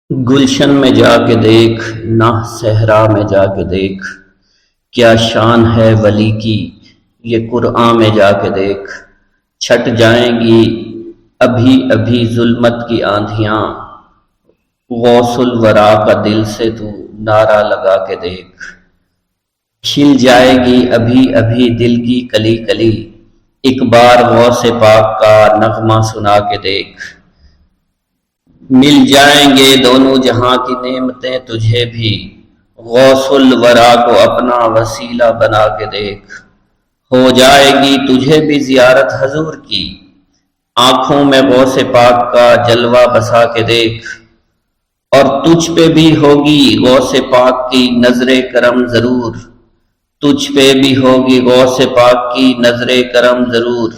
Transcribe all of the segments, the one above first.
گلشن میں جا کے دیکھ، نہ صحرا میں جا کے دیکھ، کیا شان ہے ولی کی یہ قرآن میں جا کے دیکھ۔ چھٹ جائیں گی ابھی ابھی ظلمت کی آندھیاں، غوث الورا کا دل سے تو نعرہ لگا کے دیکھ۔ کھل جائے گی ابھی ابھی دل کی کلی کلی، ایک بار غوث پاک کا نغمہ سنا کے دیکھ۔ مل جائیں گے دونوں جہاں کی نعمتیں تجھے بھی، غوث الورا کو اپنا وسیلہ بنا کے دیکھ۔ ہو جائے گی تجھے بھی زیارت حضور کی، آنکھوں میں غوث پاک کا جلوہ بسا کے دیکھ۔ اور تجھ پہ بھی ہوگی غوث پاک کی نظر کرم ضرور، تجھ پہ بھی ہوگی غوث پاک کی نظر کرم ضرور،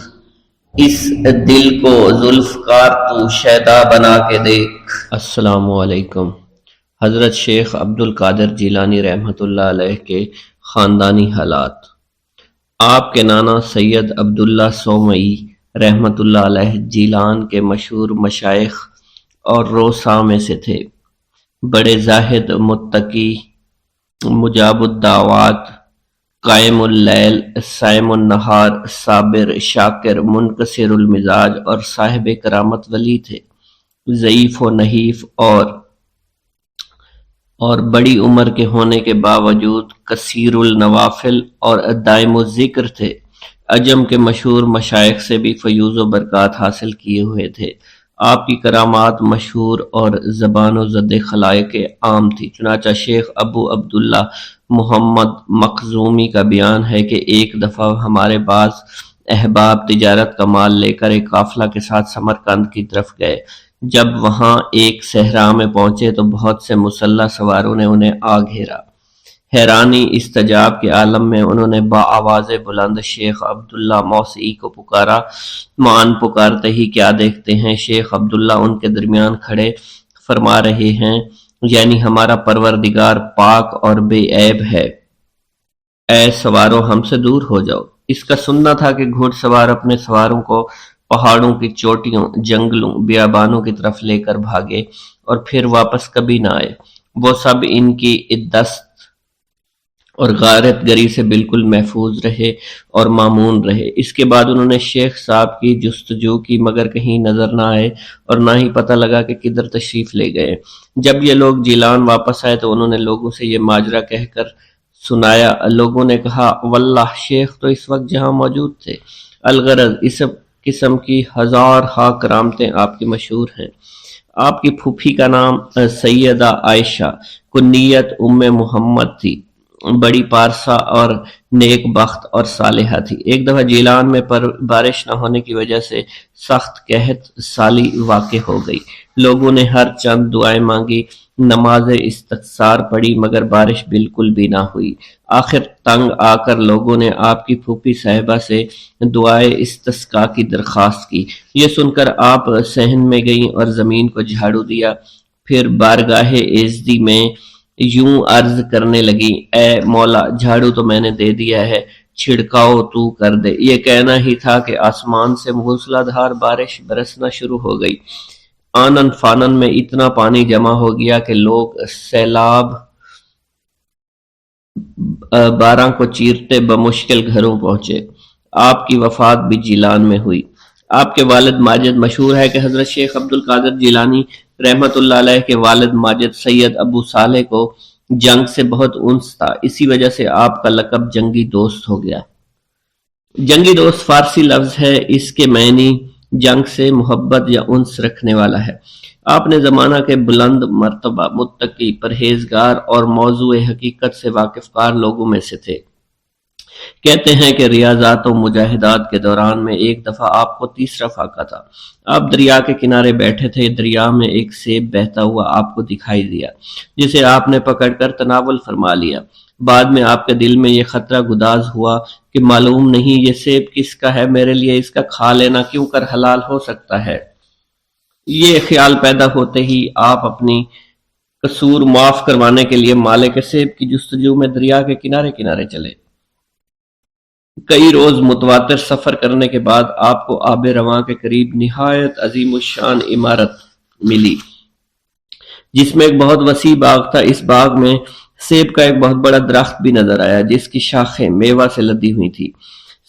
اس دل کو ذوالفقار تو شیدا بنا کے دیکھ۔ السلام علیکم۔ حضرت شیخ عبد القادر جیلانی رحمۃ اللہ علیہ کے خاندانی حالات۔ آپ کے نانا سید عبداللہ سومئی رحمۃ اللہ علیہ جیلان کے مشہور مشائخ اور روسا میں سے تھے۔ بڑے زاہد، متقی، مجاب الدعوات، قائم اللیل، صائم النہار، صابر، شاکر، منکسر المزاج اور صاحب کرامت ولی تھے۔ ضعیف و نحیف اور بڑی عمر کے ہونے کے باوجود کثیر النوافل اور دائم الذکر تھے۔ عجم کے مشہور مشائخ سے بھی فیوض و برکات حاصل کیے ہوئے تھے۔ آپ کی کرامات مشہور اور زبان و زد خلائق عام تھی۔ چنانچہ شیخ ابو عبداللہ محمد مخزومی کا بیان ہے کہ ایک دفعہ ہمارے بعض احباب تجارت کا مال لے کر ایک قافلہ کے ساتھ سمرقند کی طرف گئے۔ جب وہاں ایک صحرا میں پہنچے تو بہت سے مسلح سواروں نے انہیں آ گھیرا۔ حیرانی استعجاب کے عالم میں انہوں نے بآواز بلند شیخ عبداللہ موسعی کو پکارا۔ مان پکارتے ہی کیا دیکھتے ہیں شیخ عبداللہ ان کے درمیان کھڑے فرما رہے ہیں، یعنی ہمارا پروردگار پاک اور بے عیب ہے، اے سواروں ہم سے دور ہو جاؤ۔ اس کا سننا تھا کہ گھوڑ سوار اپنے سواروں کو پہاڑوں کی چوٹیوں، جنگلوں، بیابانوں کی طرف لے کر بھاگے اور پھر واپس کبھی نہ آئے۔ وہ سب ان کی دست اور غارت گری سے بالکل محفوظ رہے اور مامون رہے۔ اس کے بعد انہوں نے شیخ صاحب کی جستجو کی مگر کہیں نظر نہ آئے اور نہ ہی پتہ لگا کہ کدھر تشریف لے گئے۔ جب یہ لوگ جیلان واپس آئے تو انہوں نے لوگوں سے یہ ماجرا کہہ کر سنایا۔ لوگوں نے کہا، واللہ شیخ تو اس وقت جہاں موجود تھے۔ الغرض اس قسم کی ہزار ہا کرامتیں آپ کی مشہور ہیں۔ آپ کی پھوپھی کا نام سیدہ عائشہ کنیت ام محمد تھی، بڑی پارسا اور نیک بخت اور صالحہ تھی۔ ایک دفعہ جیلان میں بارش نہ ہونے کی وجہ سے سخت قحط سالی واقع ہو گئی۔ لوگوں نے ہر چند دعائیں مانگی، نماز استخسار پڑھی، مگر بارش بالکل بھی نہ ہوئی۔ آخر تنگ آ کر لوگوں نے آپ کی پھوپھی صاحبہ سے دعائے استسقاء کی درخواست کی۔ یہ سن کر آپ صحن میں گئیں اور زمین کو جھاڑو دیا، پھر بارگاہ ایزدی میں یوں عرض کرنے لگی، اے مولا، جھاڑو تو میں نے دے دیا ہے، چھڑکاؤ تو کر دے۔ یہ کہنا ہی تھا کہ آسمان سے موسلا دھار بارش برسنا شروع ہو گئی۔ آنن فانن میں اتنا پانی جمع ہو گیا کہ لوگ سیلاب باراں کو چیرتے بمشکل گھروں پہنچے۔ آپ کی وفات بھی جیلان میں ہوئی۔ آپ کے والد ماجد، مشہور ہے کہ حضرت شیخ عبد القادر جیلانی رحمۃ اللہ علیہ کے والد ماجد سید ابو صالح کو جنگ سے بہت انس تھا، اسی وجہ سے آپ کا لقب جنگی دوست ہو گیا۔ جنگی دوست فارسی لفظ ہے، اس کے معنی جنگ سے محبت یا انس رکھنے والا ہے۔ آپ نے زمانہ کے بلند مرتبہ، متقی، پرہیزگار اور موضوع حقیقت سے واقف کار لوگوں میں سے تھے۔ کہتے ہیں کہ ریاضات و مجاہدات کے دوران میں ایک دفعہ آپ کو تیسرا فاقہ تھا۔ آپ دریا کے کنارے بیٹھے تھے، دریا میں ایک سیب بہتا ہوا آپ کو دکھائی دیا، جسے آپ نے پکڑ کر تناول فرما لیا۔ بعد میں آپ کے دل میں یہ خطرہ گداز ہوا کہ معلوم نہیں یہ سیب کس کا ہے، میرے لیے اس کا کھا لینا کیوں کر حلال ہو سکتا ہے۔ یہ خیال پیدا ہوتے ہی آپ اپنی قصور معاف کروانے کے لیے مالک سیب کی جستجو میں دریا کے کنارے کنارے چلے۔ کئی روز متواتر سفر کرنے کے بعد آپ کو آب رواں کے قریب نہایت عظیم الشان عمارت ملی۔ جس میں ایک بہت وسیع باغ تھا۔ اس باغ میں سیب کا ایک بہت بڑا درخت بھی نظر آیا جس کی شاخیں میوہ سے لدی ہوئی تھی،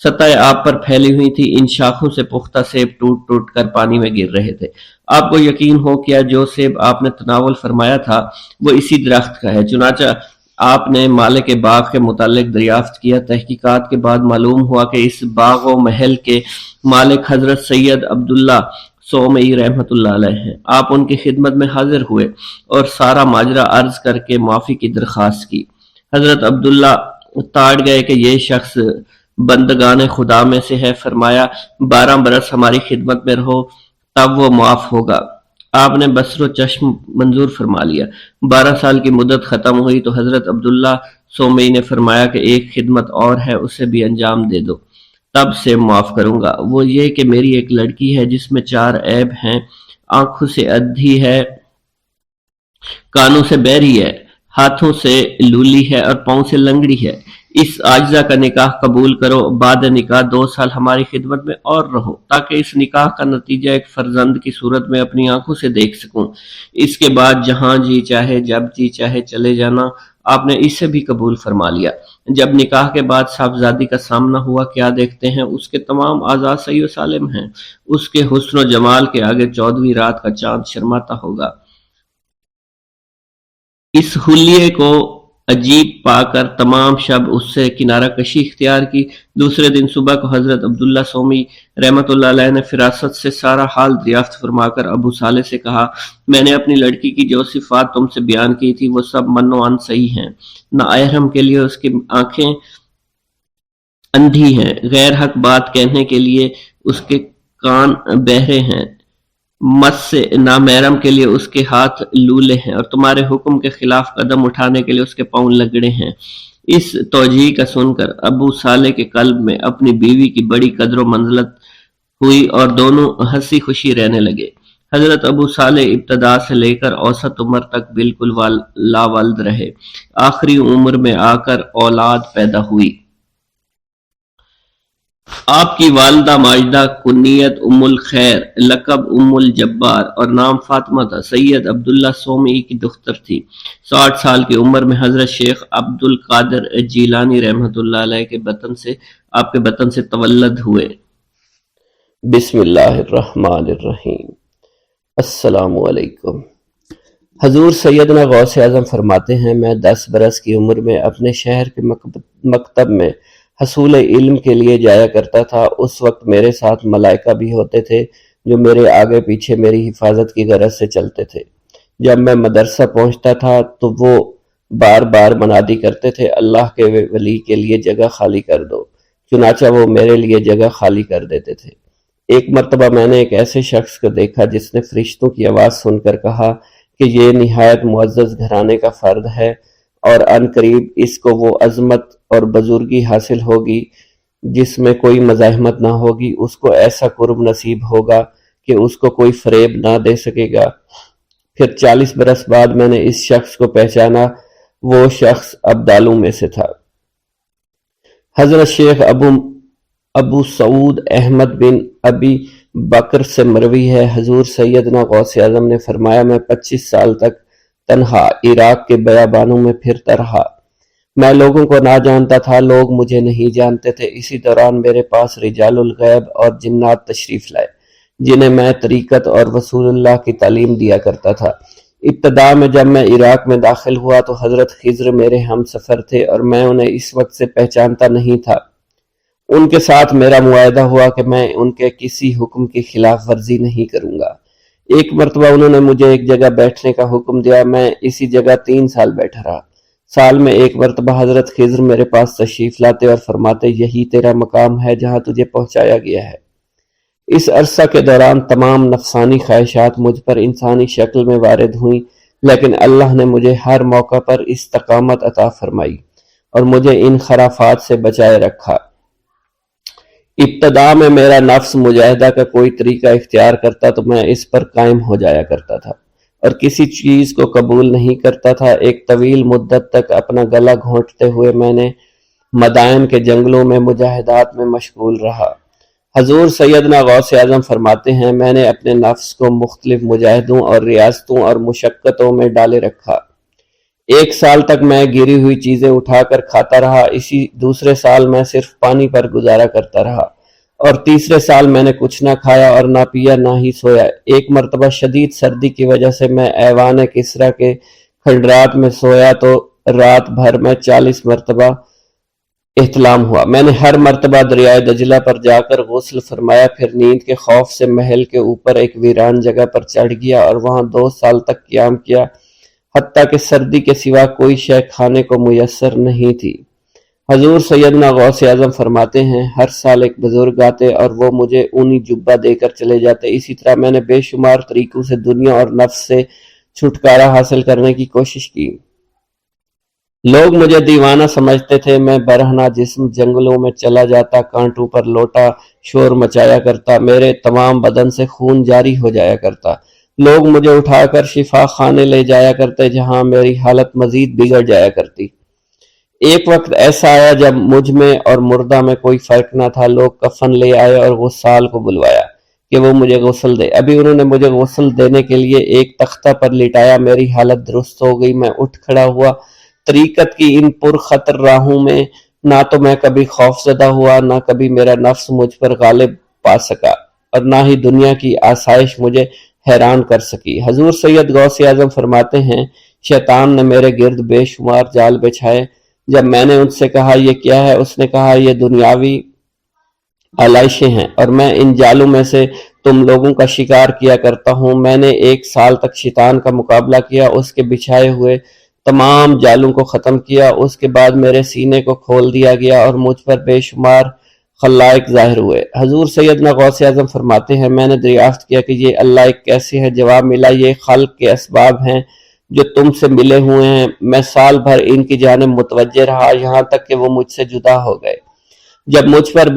سطح آب پر پھیلی ہوئی تھی۔ ان شاخوں سے پختہ سیب ٹوٹ ٹوٹ کر پانی میں گر رہے تھے۔ آپ کو یقین ہو کیا جو سیب آپ نے تناول فرمایا تھا وہ اسی درخت کا ہے۔ چنانچہ آپ نے مالک باغ کے متعلق دریافت کیا۔ تحقیقات کے بعد معلوم ہوا کہ اس باغ و محل کے مالک حضرت سید عبداللہ سومئی رحمۃ اللہ علیہ ہیں۔ آپ ان کی خدمت میں حاضر ہوئے اور سارا ماجرا عرض کر کے معافی کی درخواست کی۔ حضرت عبداللہ تاڑ گئے کہ یہ شخص بندگان خدا میں سے ہے۔ فرمایا 12 برس ہماری خدمت میں رہو تب وہ معاف ہوگا۔ آپ نے بصر و چشم منظور فرما لیا۔ 12 سال کی مدت ختم ہوئی تو حضرت عبداللہ سومئی نے فرمایا کہ ایک خدمت اور ہے، اسے بھی انجام دے دو، تب سے معاف کروں گا۔ وہ یہ کہ میری ایک لڑکی ہے جس میں 4 عیب ہیں۔ آنکھوں سے ادھی ہے، کانوں سے بہری ہے، ہاتھوں سے لولی ہے اور پاؤں سے لنگڑی ہے۔ اس عاجزہ کا نکاح قبول کرو، بعد نکاح 2 سال ہماری خدمت میں اور رہو تاکہ اس نکاح کا نتیجہ ایک فرزند کی صورت میں اپنی آنکھوں سے دیکھ سکوں۔ اس کے بعد جہاں جی چاہے جب جی چاہے چلے جانا۔ آپ نے اسے بھی قبول فرما لیا۔ جب نکاح کے بعد صاحبزادی کا سامنا ہوا کیا دیکھتے ہیں اس کے تمام اعضاء صحیح و سالم ہیں۔ اس کے حسن و جمال کے آگے 14ویں رات کا چاند شرماتا ہوگا۔ اس حلیے کو عجیب پا کر تمام شب اس سے کنارہ کشی اختیار کی۔ دوسرے دن صبح کو حضرت عبداللہ سومی رحمۃ اللہ علیہ نے فراست سے سارا حال دریافت فرما کر ابو صالح سے کہا، میں نے اپنی لڑکی کی جو صفات تم سے بیان کی تھی وہ سب من و عن صحیح ہیں۔ نااہرم کے لیے اس کی آنکھیں اندھی ہیں، غیر حق بات کہنے کے لیے اس کے کان بہرے ہیں، مس سے نامحرم کے لیے اس کے ہاتھ لولے ہیں اور تمہارے حکم کے خلاف قدم اٹھانے کے لیے اس کے پاؤں لگڑے ہیں۔ اس توجیہ کا سن کر ابو صالح کے قلب میں اپنی بیوی کی بڑی قدر و منزلت ہوئی اور دونوں ہنسی خوشی رہنے لگے۔ حضرت ابو صالح ابتدا سے لے کر اوسط عمر تک بالکل لاوالد رہے۔ آخری عمر میں آ کر اولاد پیدا ہوئی۔ آپ کی والدہ ماجدہ کنیت ام الخیر، لقب ام الجبار اور نام فاطمہ تھا، سید عبداللہ سومئی کی دختر تھی۔ 60 سال کی عمر میں حضرت شیخ عبد القادر جیلانی رحمۃ اللہ علیہ کے بطن سے تولد ہوئے۔ بسم اللہ الرحمن الرحیم۔ السلام علیکم۔ حضور سیدنا غوث اعظم فرماتے ہیں، میں 10 برس کی عمر میں اپنے شہر کے مکتب میں حصول علم کے لیے جایا کرتا تھا۔ اس وقت میرے ساتھ ملائکہ بھی ہوتے تھے جو میرے آگے پیچھے میری حفاظت کی غرض سے چلتے تھے۔ جب میں مدرسہ پہنچتا تھا تو وہ بار بار منادی کرتے تھے، اللہ کے ولی کے لیے جگہ خالی کر دو۔ چنانچہ وہ میرے لیے جگہ خالی کر دیتے تھے۔ ایک مرتبہ میں نے ایک ایسے شخص کو دیکھا جس نے فرشتوں کی آواز سن کر کہا کہ یہ نہایت معزز گھرانے کا فرد ہے اور عن قریب اس کو وہ عظمت اور بزرگی حاصل ہوگی جس میں کوئی مزاحمت نہ ہوگی۔ اس کو ایسا قرب نصیب ہوگا کہ اس کو کوئی فریب نہ دے سکے گا۔ پھر 40 برس بعد میں نے اس شخص کو پہچانا، وہ شخص ابدالوں میں سے تھا۔ حضرت شیخ ابو سعود احمد بن ابی بکر سے مروی ہے، حضور سیدنا غوث اعظم نے فرمایا، میں 25 سال تک تنہا عراق کے بیابانوں میں پھرتا رہا۔ میں لوگوں کو نہ جانتا تھا، لوگ مجھے نہیں جانتے تھے۔ اسی دوران میرے پاس رجال الغیب اور جنات تشریف لائے جنہیں میں طریقت اور رسول اللہ کی تعلیم دیا کرتا تھا۔ ابتدا میں جب میں عراق میں داخل ہوا تو حضرت خضر میرے ہم سفر تھے اور میں انہیں اس وقت سے پہچانتا نہیں تھا۔ ان کے ساتھ میرا معاہدہ ہوا کہ میں ان کے کسی حکم کی خلاف ورزی نہیں کروں گا۔ ایک مرتبہ انہوں نے مجھے ایک جگہ بیٹھنے کا حکم دیا، میں اسی جگہ 3 سال بیٹھا رہا۔ سال میں ایک مرتبہ حضرت خضر میرے پاس تشریف لاتے اور فرماتے، یہی تیرا مقام ہے جہاں تجھے پہنچایا گیا ہے۔ اس عرصہ کے دوران تمام نفسانی خواہشات مجھ پر انسانی شکل میں وارد ہوئیں، لیکن اللہ نے مجھے ہر موقع پر استقامت عطا فرمائی اور مجھے ان خرافات سے بچائے رکھا۔ ابتدا میں میرا نفس مجاہدہ کا کوئی طریقہ اختیار کرتا تو میں اس پر قائم ہو جایا کرتا تھا اور کسی چیز کو قبول نہیں کرتا تھا۔ ایک طویل مدت تک اپنا گلا گھونٹتے ہوئے میں نے مدائن کے جنگلوں میں مجاہدات میں مشغول رہا۔ حضور سیدنا غوث اعظم فرماتے ہیں، میں نے اپنے نفس کو مختلف مجاہدوں اور ریاستوں اور مشقتوں میں ڈالے رکھا۔ 1 سال تک میں گری ہوئی چیزیں اٹھا کر کھاتا رہا، اسی دوسرے سال میں صرف پانی پر گزارا کرتا رہا، اور تیسرے سال میں نے کچھ نہ کھایا اور نہ پیا نہ ہی سویا۔ ایک مرتبہ شدید سردی کی وجہ سے میں ایوان کسریٰ کے کھنڈرات میں سویا تو رات بھر میں 40 مرتبہ احتلام ہوا۔ میں نے ہر مرتبہ دریائے دجلہ پر جا کر غسل فرمایا، پھر نیند کے خوف سے محل کے اوپر ایک ویران جگہ پر چڑھ گیا اور وہاں 2 سال تک قیام کیا، حتیٰ کہ سردی کے سوا کوئی شے کھانے کو میسر نہیں تھی۔ حضور سیدنا غوث اعظم فرماتے ہیں، ہر سال ایک بزرگ آتے اور وہ مجھے اونی جبہ دے کر چلے جاتے۔ اسی طرح میں نے بے شمار طریقوں سے دنیا اور نفس سے چھٹکارا حاصل کرنے کی کوشش کی۔ لوگ مجھے دیوانہ سمجھتے تھے، میں برہنہ جسم جنگلوں میں چلا جاتا، کانٹوں پر لوٹا شور مچایا کرتا، میرے تمام بدن سے خون جاری ہو جایا کرتا۔ لوگ مجھے اٹھا کر شفا خانے لے جایا کرتے، جہاں میری حالت مزید بگڑ جایا کرتی۔ ایک وقت ایسا آیا جب مجھ میں اور مردہ میں کوئی فرق نہ تھا۔ لوگ کفن لے آئے اور غسال کو بلوایا کہ وہ مجھے غسل دے۔ ابھی انہوں نے مجھے غسل دینے کے لیے ایک تختہ پر لٹایا، میری حالت درست ہو گئی، میں اٹھ کھڑا ہوا۔ طریقت کی ان پرخطر راہوں میں نہ تو میں کبھی خوف زدہ ہوا، نہ کبھی میرا نفس مجھ پر غالب پا سکا، اور نہ ہی دنیا کی آسائش مجھے حیران کر سکی۔ حضور سید غوث اعظم فرماتے ہیں، شیطان نے میرے گرد بے شمار جال بچھائے۔ جب میں نے ان سے کہا یہ کیا ہے، اس نے کہا یہ دنیاوی آلائشیں ہیں، اور میں ان جالوں میں سے تم لوگوں کا شکار کیا کرتا ہوں۔ میں نے 1 سال تک شیطان کا مقابلہ کیا، اس کے بچھائے ہوئے تمام جالوں کو ختم کیا۔ اس کے بعد میرے سینے کو کھول دیا گیا اور مجھ پر بے شمار خلائق ظاہر ہوئے۔ حضور سیدنا غوث اعظم فرماتے ہیں، میں نے دریافت کیا کہ یہ اللہ ایک کیسے ہے؟ جواب ملا، یہ خلق کے اسباب ہیں جو تم سے ملے ہوئے ہیں۔ میں سال بھر ان کی جانب متوجہ رہا، یہاں تک کہ وہ مجھ سے جدا ہو گئے۔ جب مجھ پر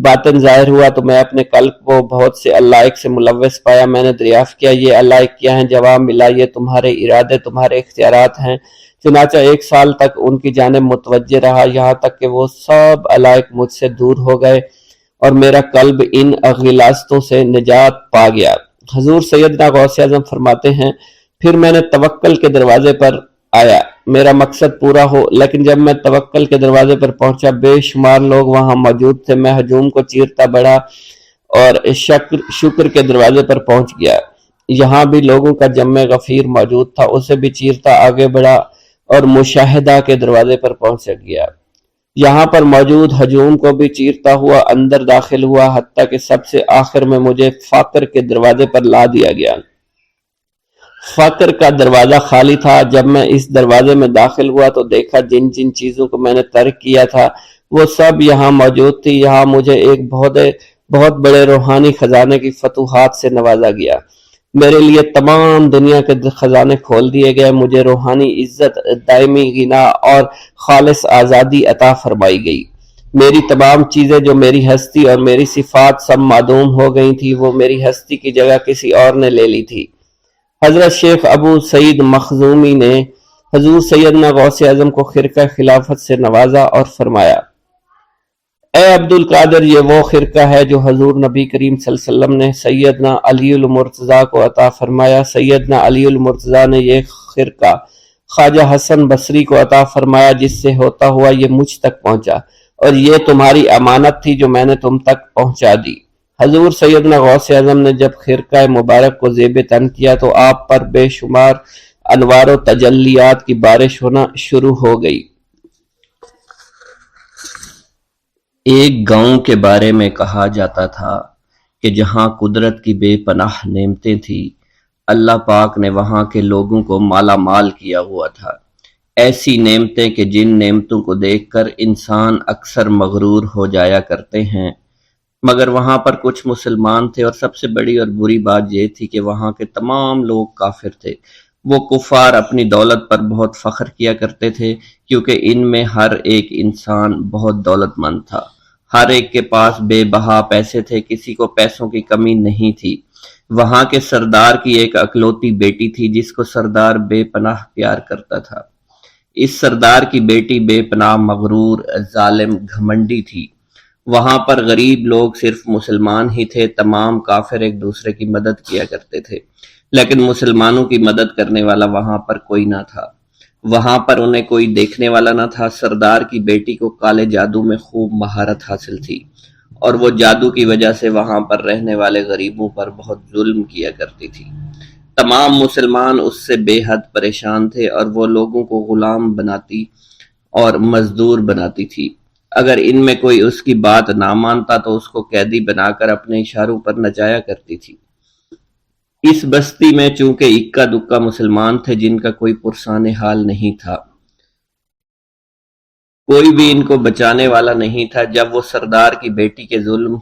باطن ظاہر ہوا تو میں اپنے قلب کو بہت سے علائق سے ملوث پایا۔ میں نے دریافت کیا یہ علائق کیا ہیں؟ جواب ملا، یہ تمہارے ارادے، تمہارے اختیارات ہیں۔ چنانچہ 1 سال تک ان کی جانب متوجہ رہا، یہاں تک کہ وہ سب علائق مجھ سے دور ہو گئے اور میرا قلب ان غلاظتوں سے نجات پا گیا۔ حضور سیدنا غوث اعظم فرماتے ہیں، پھر میں نے توکل کے دروازے پر آیا، میرا مقصد پورا ہو، لیکن جب میں توکل کے دروازے پر پہنچا، بے شمار لوگ وہاں موجود تھے۔ میں ہجوم کو چیرتا بڑھا اور شکر کے دروازے پر پہنچ گیا، یہاں بھی لوگوں کا جمع غفیر موجود تھا، اسے بھی چیرتا آگے بڑھا اور مشاہدہ کے دروازے پر پہنچ گیا، یہاں پر موجود ہجوم کو بھی چیرتا ہوا اندر داخل ہوا، حتیٰ کہ سب سے آخر میں مجھے فقر کے دروازے پر لا دیا گیا۔ فقر کا دروازہ خالی تھا۔ جب میں اس دروازے میں داخل ہوا تو دیکھا جن جن چیزوں کو میں نے ترک کیا تھا وہ سب یہاں موجود تھی۔ یہاں مجھے ایک بہت بڑے روحانی خزانے کی فتوحات سے نوازا گیا، میرے لیے تمام دنیا کے خزانے کھول دیے گئے، مجھے روحانی عزت، دائمی غنا اور خالص آزادی عطا فرمائی گئی۔ میری تمام چیزیں جو میری ہستی اور میری صفات سب معدوم ہو گئی تھی، وہ میری ہستی کی جگہ کسی اور نے لے لی تھی۔ حضرت شیخ ابو سعید مخزومی نے حضور سیدنا غوث اعظم کو خرقہ خلافت سے نوازا اور فرمایا، اے عبدالقادر، یہ وہ خرقہ ہے جو حضور نبی کریم صلی اللہ علیہ وسلم نے سیدنا علی المرتضیٰ کو عطا فرمایا۔ سیدنا علی المرتضیٰ نے یہ خرقہ خواجہ حسن بصری کو عطا فرمایا، جس سے ہوتا ہوا یہ مجھ تک پہنچا، اور یہ تمہاری امانت تھی جو میں نے تم تک پہنچا دی۔ حضور سیدنا غوث اعظم نے جب خرقہ مبارک کو زیب تن کیا تو آپ پر بے شمار انوار و تجلیات کی بارش ہونا شروع ہو گئی۔ ایک گاؤں کے بارے میں کہا جاتا تھا کہ جہاں قدرت کی بے پناہ نعمتیں تھیں، اللہ پاک نے وہاں کے لوگوں کو مالا مال کیا ہوا تھا۔ ایسی نعمتیں کہ جن نعمتوں کو دیکھ کر انسان اکثر مغرور ہو جایا کرتے ہیں، مگر وہاں پر کچھ مسلمان تھے، اور سب سے بڑی اور بری بات یہ تھی کہ وہاں کے تمام لوگ کافر تھے۔ وہ کفار اپنی دولت پر بہت فخر کیا کرتے تھے، کیونکہ ان میں ہر ایک انسان بہت دولت مند تھا، ہر ایک کے پاس بے بہا پیسے تھے، کسی کو پیسوں کی کمی نہیں تھی۔ وہاں کے سردار کی ایک اکلوتی بیٹی تھی جس کو سردار بے پناہ پیار کرتا تھا۔ اس سردار کی بیٹی بے پناہ مغرور، ظالم، گھمنڈی تھی۔ وہاں پر غریب لوگ صرف مسلمان ہی تھے، تمام کافر ایک دوسرے کی مدد کیا کرتے تھے، لیکن مسلمانوں کی مدد کرنے والا وہاں پر کوئی نہ تھا۔ وہاں پر انہیں کوئی دیکھنے والا نہ تھا۔ سردار کی بیٹی کو کالے جادو میں خوب مہارت حاصل تھی، اور وہ جادو کی وجہ سے وہاں پر رہنے والے غریبوں پر بہت ظلم کیا کرتی تھی۔ تمام مسلمان اس سے بے حد پریشان تھے، اور وہ لوگوں کو غلام بناتی اور مزدور بناتی تھی۔ اگر ان میں کوئی اس کی بات نہ مانتا تو اس کو قیدی بنا کر اپنے اشاروں پر نچایا کرتی تھی۔ اس بستی میں چونکہ اکا دکا مسلمان تھے جن کا کوئی پرسان حال نہیں تھا، کوئی بھی ان کو بچانے والا نہیں تھا۔ جب وہ سردار کی بیٹی کے ظلم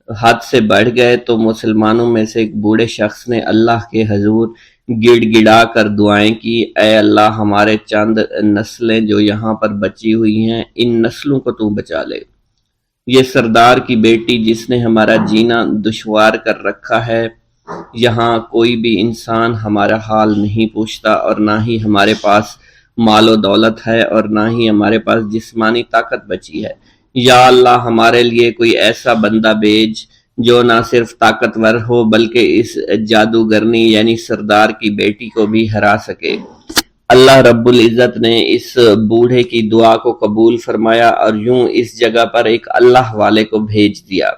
حد سے بڑھ گئے تو مسلمانوں میں سے ایک بوڑھے شخص نے اللہ کے حضور گڑ گڑا کر دعائیں کی، اے اللہ، ہمارے چند نسلیں جو یہاں پر بچی ہوئی ہیں، ان نسلوں کو تو بچا لے۔ یہ سردار کی بیٹی جس نے ہمارا جینا دشوار کر رکھا ہے، یہاں کوئی بھی انسان ہمارا حال نہیں پوچھتا، اور نہ ہی ہمارے پاس مال و دولت ہے، اور نہ ہی ہمارے پاس جسمانی طاقت بچی ہے۔ یا اللہ، ہمارے لیے کوئی ایسا بندہ بھیج جو نہ صرف طاقتور ہو بلکہ اس جادوگرنی یعنی سردار کی بیٹی کو بھی ہرا سکے۔ اللہ رب العزت نے اس بوڑھے کی دعا کو قبول فرمایا، اور یوں اس جگہ پر ایک اللہ والے کو بھیج دیا،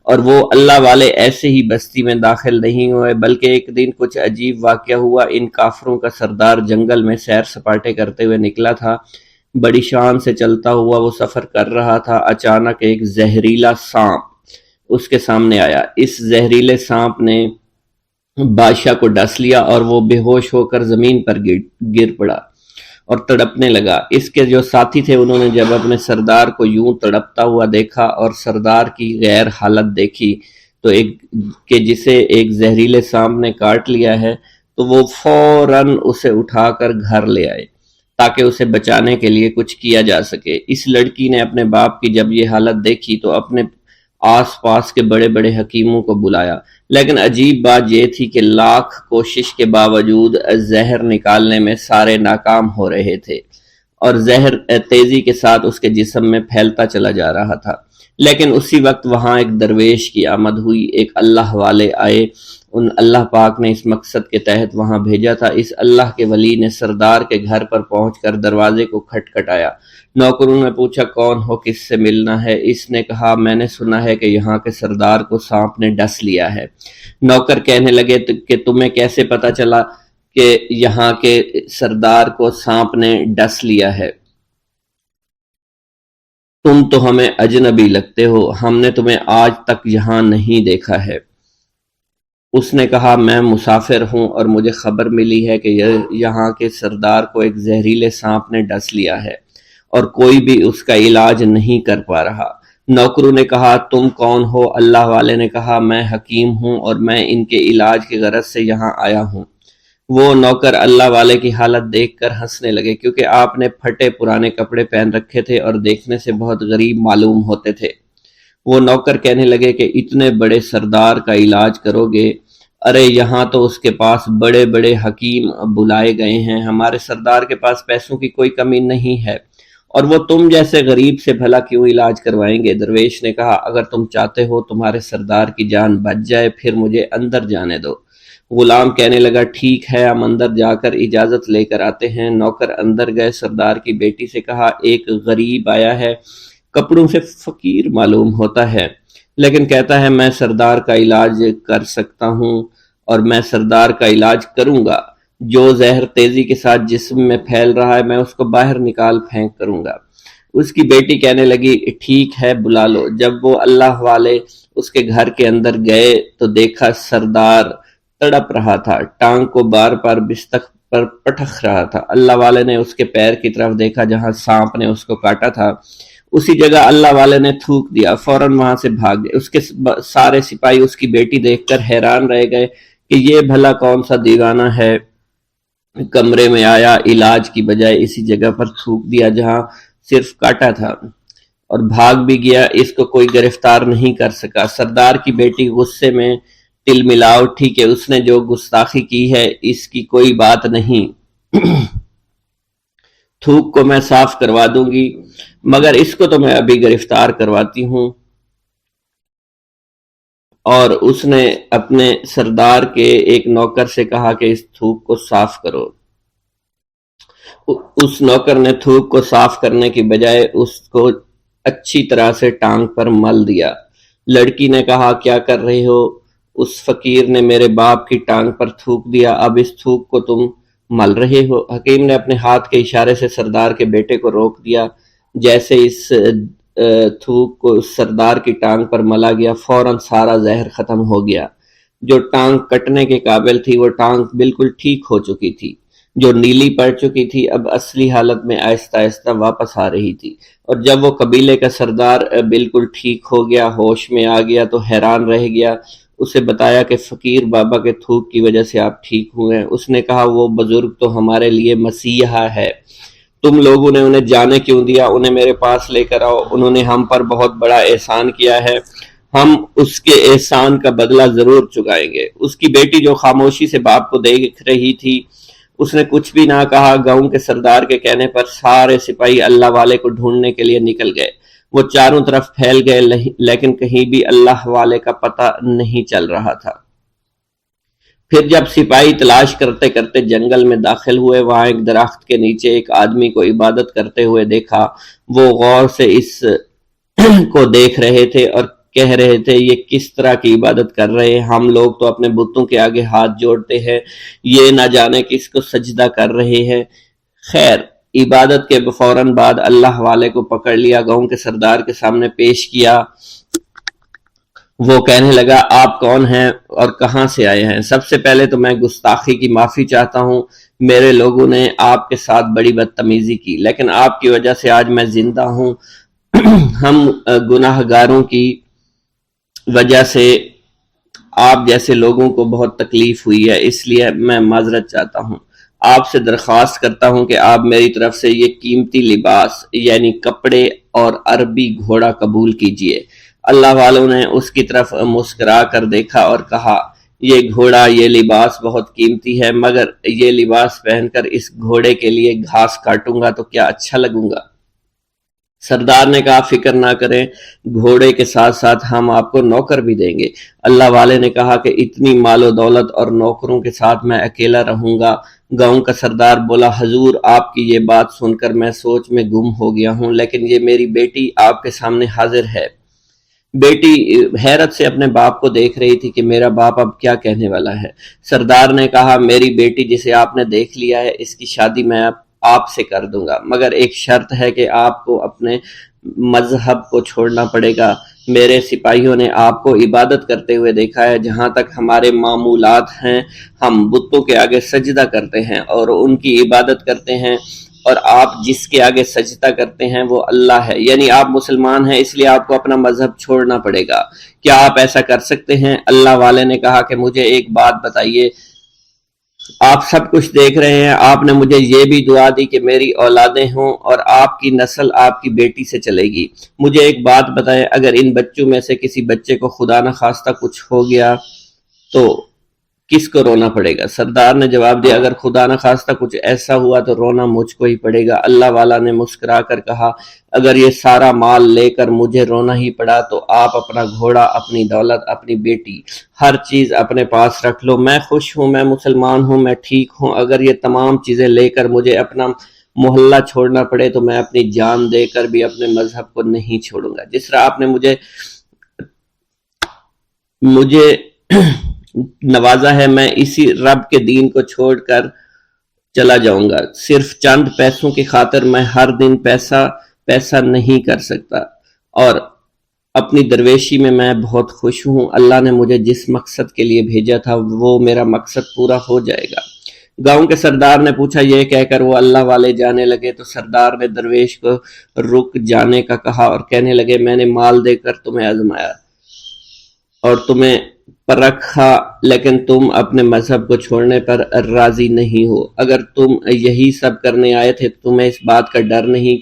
اور وہ اللہ والے ایسے ہی بستی میں داخل نہیں ہوئے، بلکہ ایک دن کچھ عجیب واقعہ ہوا۔ ان کافروں کا سردار جنگل میں سیر سپاٹے کرتے ہوئے نکلا تھا، بڑی شان سے چلتا ہوا وہ سفر کر رہا تھا۔ اچانک ایک زہریلا سانپ اس کے سامنے آیا۔ اس زہریلے سانپ نے بادشاہ کو ڈس لیا، اور وہ بے ہوش ہو کر زمین پر گر پڑا اور تڑپنے لگا۔ اس کے جو ساتھی تھے انہوں نے جب اپنے سردار کو یوں تڑپتا ہوا دیکھا اور سردار کی غیر حالت دیکھی تو کہ جسے ایک زہریلے سانپ نے کاٹ لیا ہے، تو وہ فوراً اسے اٹھا کر گھر لے آئے تاکہ اسے بچانے کے لیے کچھ کیا جا سکے۔ اس لڑکی نے اپنے باپ کی جب یہ حالت دیکھی تو اپنے آس پاس کے بڑے بڑے حکیموں کو بلایا، لیکن عجیب بات یہ تھی کہ لاکھ کوشش کے باوجود زہر نکالنے میں سارے ناکام ہو رہے تھے، اور زہر تیزی کے ساتھ اس کے جسم میں پھیلتا چلا جا رہا تھا۔ لیکن اسی وقت وہاں ایک درویش کی آمد ہوئی، ایک اللہ والے آئے، ان اللہ پاک نے اس مقصد کے تحت وہاں بھیجا تھا۔ اس اللہ کے ولی نے سردار کے گھر پر پہنچ کر دروازے کو کھٹکھٹایا۔ نوکروں نے پوچھا کون ہو، کس سے ملنا ہے؟ اس نے کہا میں نے سنا ہے کہ یہاں کے سردار کو سانپ نے ڈس لیا ہے۔ نوکر کہنے لگے کہ تمہیں کیسے پتا چلا کہ یہاں کے سردار کو سانپ نے ڈس لیا ہے؟ تم تو ہمیں اجنبی لگتے ہو، ہم نے تمہیں آج تک یہاں نہیں دیکھا ہے۔ اس نے کہا میں مسافر ہوں، اور مجھے خبر ملی ہے کہ یہاں کے سردار کو ایک زہریلے سانپ نے ڈس لیا ہے، اور کوئی بھی اس کا علاج نہیں کر پا رہا۔ نوکروں نے کہا تم کون ہو؟ اللہ والے نے کہا میں حکیم ہوں، اور میں ان کے علاج کی غرض سے یہاں آیا ہوں۔ وہ نوکر اللہ والے کی حالت دیکھ کر ہنسنے لگے، کیونکہ آپ نے پھٹے پرانے کپڑے پہن رکھے تھے اور دیکھنے سے بہت غریب معلوم ہوتے تھے۔ وہ نوکر کہنے لگے کہ اتنے بڑے سردار کا علاج کرو گے؟ ارے یہاں تو اس کے پاس بڑے بڑے حکیم بلائے گئے ہیں، ہمارے سردار کے پاس پیسوں کی کوئی کمی نہیں ہے، اور وہ تم جیسے غریب سے بھلا کیوں علاج کروائیں گے؟ درویش نے کہا اگر تم چاہتے ہو تمہارے سردار کی جان بچ جائے پھر مجھے اندر جانے دو۔ غلام کہنے لگا ٹھیک ہے، ہم اندر جا کر اجازت لے کر آتے ہیں۔ نوکر اندر گئے، سردار کی بیٹی سے کہا ایک غریب آیا ہے، کپڑوں سے فقیر معلوم ہوتا ہے، لیکن کہتا ہے میں سردار کا علاج کر سکتا ہوں، اور میں سردار کا علاج کروں گا۔ جو زہر تیزی کے ساتھ جسم میں پھیل رہا ہے میں اس کو باہر نکال پھینک کروں گا۔ اس کی بیٹی کہنے لگی ٹھیک ہے بلا لو۔ جب وہ اللہ والے اس کے گھر کے اندر گئے تو دیکھا سردار تڑپ رہا تھا، ٹانگ کو بار بار بستر پر پٹخ رہا تھا۔ اللہ والے نے اس کے پیر کی طرف دیکھا جہاں سانپ نے اس کو کاٹا تھا، اسی جگہ اللہ والے نے تھوک دیا، فوراً وہاں سے بھاگ گئے۔ اس کے سارے سپاہی اس کی بیٹی دیکھ کر حیران رہ گئے کہ یہ بھلا کون سا دیوانہ ہے، کمرے میں آیا، علاج کی بجائے اسی جگہ پر تھوک دیا جہاں صرف کاٹا تھا، اور بھاگ بھی گیا، اس کو کوئی گرفتار نہیں کر سکا۔ سردار کی بیٹی غصے میں تل ملا اٹھی کہ اس نے جو گستاخی کی ہے اس کی کوئی بات نہیں، تھوک کو میں صاف کروا دوں گی، مگر اس کو تو میں ابھی گرفتار کرواتی ہوں۔ اور اس نے اپنے سردار کے ایک نوکر سے کہا کہ اس تھوک کو صاف کرو۔ اس نوکر نے تھوک کو صاف کرنے کی بجائے اس کو اچھی طرح سے ٹانگ پر مل دیا۔ لڑکی نے کہا کیا کر رہے ہو؟ اس فقیر نے میرے باپ کی ٹانگ پر تھوک دیا، اب اس تھوک کو تم مل رہے ہو۔ حکیم نے اپنے ہاتھ کے اشارے سے سردار کے بیٹے کو روک دیا۔ جیسے اس تھوک کو سردار کی ٹانگ پر ملا گیا، فوراً سارا زہر ختم ہو گیا۔ جو ٹانگ کٹنے کے قابل تھی وہ ٹانگ بالکل ٹھیک ہو چکی تھی، جو نیلی پڑ چکی تھی اب اصلی حالت میں آہستہ آہستہ واپس آ رہی تھی۔ اور جب وہ قبیلے کا سردار بالکل ٹھیک ہو گیا، ہوش میں آ گیا، تو حیران رہ گیا۔ اسے بتایا کہ فقیر بابا کے تھوک کی وجہ سے آپ ٹھیک ہوئے ہیں۔ اس نے کہا وہ بزرگ تو ہمارے لیے مسیحا ہے، تم لوگوں نے انہیں جانے کیوں دیا؟ انہیں میرے پاس لے کر آؤ، انہوں نے ہم پر بہت بڑا احسان کیا ہے، ہم اس کے احسان کا بدلہ ضرور چکائیں گے۔ اس کی بیٹی جو خاموشی سے باپ کو دیکھ رہی تھی، اس نے کچھ بھی نہ کہا۔ گاؤں کے سردار کے کہنے پر سارے سپاہی اللہ والے کو ڈھونڈنے کے لیے نکل گئے۔ وہ چاروں طرف پھیل گئے، لیکن کہیں بھی اللہ والے کا پتہ نہیں چل رہا تھا۔ پھر جب سپاہی تلاش کرتے کرتے جنگل میں داخل ہوئے، وہاں ایک درخت کے نیچے ایک آدمی کو عبادت کرتے ہوئے دیکھا۔ وہ غور سے اس کو دیکھ رہے تھے اور کہہ رہے تھے یہ کس طرح کی عبادت کر رہے ہیں؟ ہم لوگ تو اپنے بتوں کے آگے ہاتھ جوڑتے ہیں، یہ نہ جانے کس کو سجدہ کر رہے ہیں۔ خیر، عبادت کے فوراً بعد اللہ والے کو پکڑ لیا، گاؤں کے سردار کے سامنے پیش کیا۔ وہ کہنے لگا آپ کون ہیں اور کہاں سے آئے ہیں؟ سب سے پہلے تو میں گستاخی کی معافی چاہتا ہوں، میرے لوگوں نے آپ کے ساتھ بڑی بدتمیزی کی، لیکن آپ کی وجہ سے آج میں زندہ ہوں۔ ہم گناہ گاروں کی وجہ سے آپ جیسے لوگوں کو بہت تکلیف ہوئی ہے، اس لیے میں معذرت چاہتا ہوں۔ آپ سے درخواست کرتا ہوں کہ آپ میری طرف سے یہ قیمتی لباس یعنی کپڑے اور عربی گھوڑا قبول کیجئے۔ اللہ والوں نے اس کی طرف مسکرا کر دیکھا اور کہا یہ گھوڑا، یہ لباس بہت قیمتی ہے، مگر یہ لباس پہن کر اس گھوڑے کے لیے گھاس کاٹوں گا تو کیا اچھا لگوں گا؟ سردار نے کہا فکر نہ کریں، گھوڑے کے ساتھ ساتھ ہم آپ کو نوکر بھی دیں گے۔ اللہ والے نے کہا کہ اتنی مال و دولت اور نوکروں کے ساتھ میں اکیلا رہوں گا؟ گاؤں کا سردار بولا حضور آپ کی یہ بات سن کر میں سوچ میں گم ہو گیا ہوں، لیکن یہ میری بیٹی آپ کے سامنے حاضر ہے۔ بیٹی حیرت سے اپنے باپ کو دیکھ رہی تھی کہ میرا باپ اب کیا کہنے والا ہے۔ سردار نے کہا میری بیٹی جسے آپ نے دیکھ لیا ہے، اس کی شادی میں آپ سے کر دوں گا، مگر ایک شرط ہے کہ آپ کو اپنے مذہب کو چھوڑنا پڑے گا۔ میرے سپاہیوں نے آپ کو عبادت کرتے ہوئے دیکھا ہے، جہاں تک ہمارے معمولات ہیں ہم بتوں کے آگے سجدہ کرتے ہیں اور ان کی عبادت کرتے ہیں، اور آپ جس کے آگے سجدہ کرتے ہیں وہ اللہ ہے، یعنی آپ مسلمان ہیں، اس لیے آپ کو اپنا مذہب چھوڑنا پڑے گا۔ کیا آپ ایسا کر سکتے ہیں؟ اللہ والے نے کہا کہ مجھے ایک بات بتائیے، آپ سب کچھ دیکھ رہے ہیں، آپ نے مجھے یہ بھی دعا دی کہ میری اولادیں ہوں اور آپ کی نسل آپ کی بیٹی سے چلے گی۔ مجھے ایک بات بتائیں، اگر ان بچوں میں سے کسی بچے کو خدا نہ خواستہ کچھ ہو گیا تو کس کو رونا پڑے گا؟ سردار نے جواب دیا اگر خدا نہ خواستہ کچھ ایسا ہوا تو رونا مجھ کو ہی پڑے گا۔ اللہ والا نے مسکرا کر کہا اگر یہ سارا مال لے کر مجھے رونا ہی پڑا تو آپ اپنا گھوڑا، اپنی دولت، اپنی بیٹی، ہر چیز اپنے پاس رکھ لو۔ میں خوش ہوں، میں مسلمان ہوں، میں ٹھیک ہوں۔ اگر یہ تمام چیزیں لے کر مجھے اپنا محلہ چھوڑنا پڑے تو میں اپنی جان دے کر بھی اپنے مذہب کو نہیں چھوڑوں گا۔ جس طرح آپ نے مجھے نوازا ہے، میں اسی رب کے دین کو چھوڑ کر چلا جاؤں گا۔ صرف چند پیسوں کی خاطر میں ہر دن پیسہ نہیں کر سکتا، اور اپنی درویشی میں میں بہت خوش ہوں۔ اللہ نے مجھے جس مقصد کے لیے بھیجا تھا وہ میرا مقصد پورا ہو جائے گا۔ گاؤں کے سردار نے پوچھا، یہ کہہ کر وہ اللہ والے جانے لگے تو سردار نے درویش کو رک جانے کا کہا اور کہنے لگے میں نے مال دے کر تمہیں آزمایا اور تمہیں پرکھا، لیکن تم اپنے مذہب کو چھوڑنے پر راضی نہیں ہو۔ اگر تم یہی سب کرنے آئے تھے تو تمہیں اس بات کا ڈر نہیں؟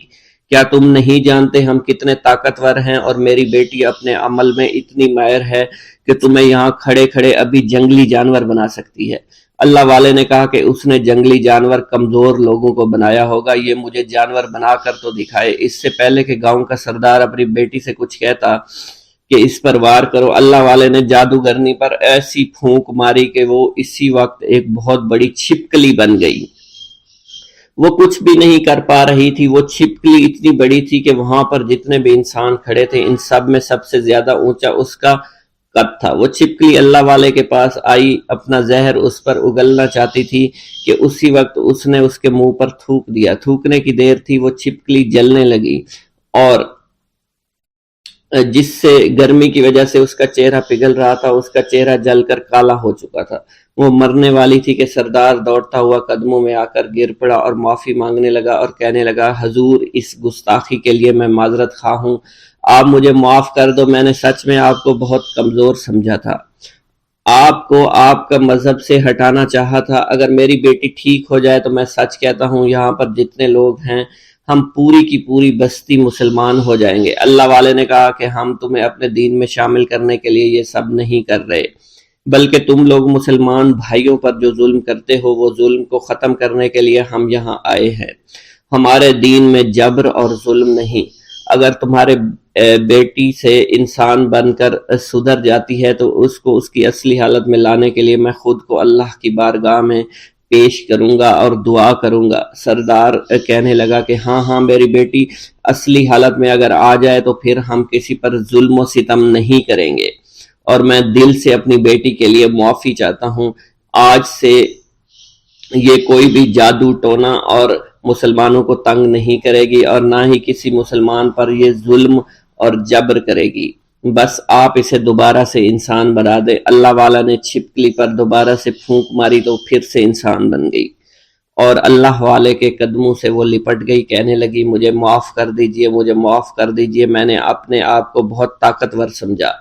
کیا تم نہیں جانتے ہم کتنے طاقتور ہیں، اور میری بیٹی اپنے عمل میں اتنی ماہر ہے کہ تمہیں یہاں کھڑے کھڑے ابھی جنگلی جانور بنا سکتی ہے۔ اللہ والے نے کہا کہ اس نے جنگلی جانور کمزور لوگوں کو بنایا ہوگا، یہ مجھے جانور بنا کر تو دکھائے۔ اس سے پہلے کہ گاؤں کا سردار اپنی بیٹی سے کچھ کہتا کہ اس پر وار کرو، اللہ والے نے جادوگرنی پر ایسی پھونک ماری کہ وہ اسی وقت ایک بہت بڑی چھپکلی بن گئی۔ وہ کچھ بھی نہیں کر پا رہی تھی، وہ چھپکلی اتنی بڑی تھی کہ وہاں پر جتنے بھی انسان کھڑے تھے ان سب میں سب سے زیادہ اونچا اس کا قد تھا۔ وہ چھپکلی اللہ والے کے پاس آئی، اپنا زہر اس پر اگلنا چاہتی تھی کہ اسی وقت اس نے اس کے منہ پر تھوک دیا۔ تھوکنے کی دیر تھی، وہ چھپکلی جلنے لگی اور جس سے گرمی کی وجہ سے اس کا چہرہ پگھل رہا تھا، اس کا چہرہ جل کر کالا ہو چکا تھا۔ وہ مرنے والی تھی کہ سردار دوڑتا ہوا قدموں میں آ کر گر پڑا اور معافی مانگنے لگا اور کہنے لگا، حضور اس گستاخی کے لیے میں معذرت خواہ ہوں، آپ مجھے معاف کر دو، میں نے سچ میں آپ کو بہت کمزور سمجھا تھا، آپ کو آپ کا مذہب سے ہٹانا چاہا تھا۔ اگر میری بیٹی ٹھیک ہو جائے تو میں سچ کہتا ہوں یہاں پر جتنے لوگ ہیں ہم پوری کی پوری بستی مسلمان ہو جائیں گے۔ اللہ والے نے کہا کہ ہم تمہیں اپنے دین میں شامل کرنے کے لیے یہ سب نہیں کر رہے، بلکہ تم لوگ مسلمان بھائیوں پر جو ظلم کرتے ہو وہ ظلم کو ختم کرنے کے لیے ہم یہاں آئے ہیں۔ ہمارے دین میں جبر اور ظلم نہیں۔ اگر تمہارے بیٹی سے انسان بن کر سدھر جاتی ہے تو اس کو اس کی اصلی حالت میں لانے کے لیے میں خود کو اللہ کی بارگاہ میں پیش کروں گا اور دعا کروں گا۔ سردار کہنے لگا کہ ہاں میری بیٹی اصلی حالت میں اگر آ جائے تو پھر ہم کسی پر ظلم و ستم نہیں کریں گے، اور میں دل سے اپنی بیٹی کے لیے معافی چاہتا ہوں۔ آج سے یہ کوئی بھی جادو ٹونا اور مسلمانوں کو تنگ نہیں کرے گی اور نہ ہی کسی مسلمان پر یہ ظلم اور جبر کرے گی، بس آپ اسے دوبارہ سے انسان بنا دے۔ اللہ والا نے چھپکلی پر دوبارہ سے پھونک ماری تو پھر سے انسان بن گئی اور اللہ والے کے قدموں سے وہ لپٹ گئی، کہنے لگی مجھے معاف کر دیجئے، مجھے معاف کر دیجئے، میں نے اپنے آپ کو بہت طاقتور سمجھا۔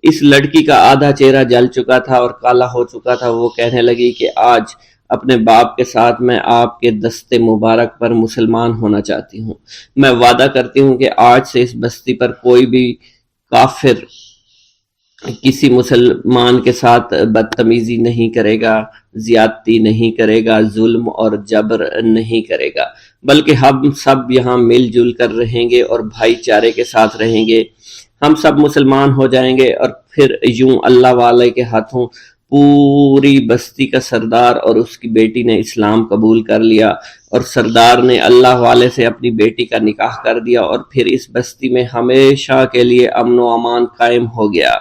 اس لڑکی کا آدھا چہرہ جل چکا تھا اور کالا ہو چکا تھا۔ وہ کہنے لگی کہ آج اپنے باپ کے ساتھ میں آپ کے دست مبارک پر مسلمان ہونا چاہتی ہوں۔ میں وعدہ کرتی ہوں کہ آج سے اس بستی پر کوئی بھی کافر کسی مسلمان کے ساتھ بدتمیزی نہیں کرے گا، زیادتی نہیں کرے گا، ظلم اور جبر نہیں کرے گا، بلکہ ہم سب یہاں مل جل کر رہیں گے اور بھائی چارے کے ساتھ رہیں گے۔ ہم سب مسلمان ہو جائیں گے اور پھر یوں اللہ والے کے ہاتھوں پوری بستی کا سردار اور اس کی بیٹی نے اسلام قبول کر لیا اور سردار نے اللہ والے سے اپنی بیٹی کا نکاح کر دیا اور پھر اس بستی میں ہمیشہ کے لیے امن و امان قائم ہو گیا۔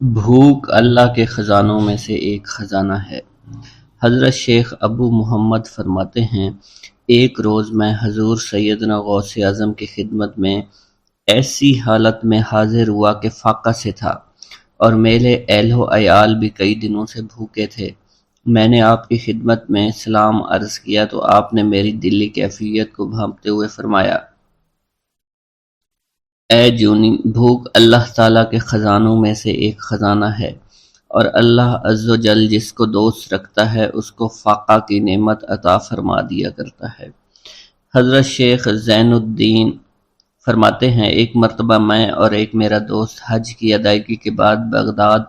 بھوک اللہ کے خزانوں میں سے ایک خزانہ ہے۔ حضرت شیخ ابو محمد فرماتے ہیں، ایک روز میں حضور سیدنا غوث اعظم کی خدمت میں ایسی حالت میں حاضر ہوا کہ فاقہ سے تھا اور میرے اہل و عیال بھی کئی دنوں سے بھوکے تھے۔ میں نے آپ کی خدمت میں سلام عرض کیا تو آپ نے میری دلی کیفیت کو بھانپتے ہوئے فرمایا، اے جونی، بھوک اللہ تعالیٰ کے خزانوں میں سے ایک خزانہ ہے اور اللہ عز و جل جس کو دوست رکھتا ہے اس کو فاقہ کی نعمت عطا فرما دیا کرتا ہے۔ حضرت شیخ زین الدین فرماتے ہیں، ایک مرتبہ میں اور ایک میرا دوست حج کی ادائیگی کے بعد بغداد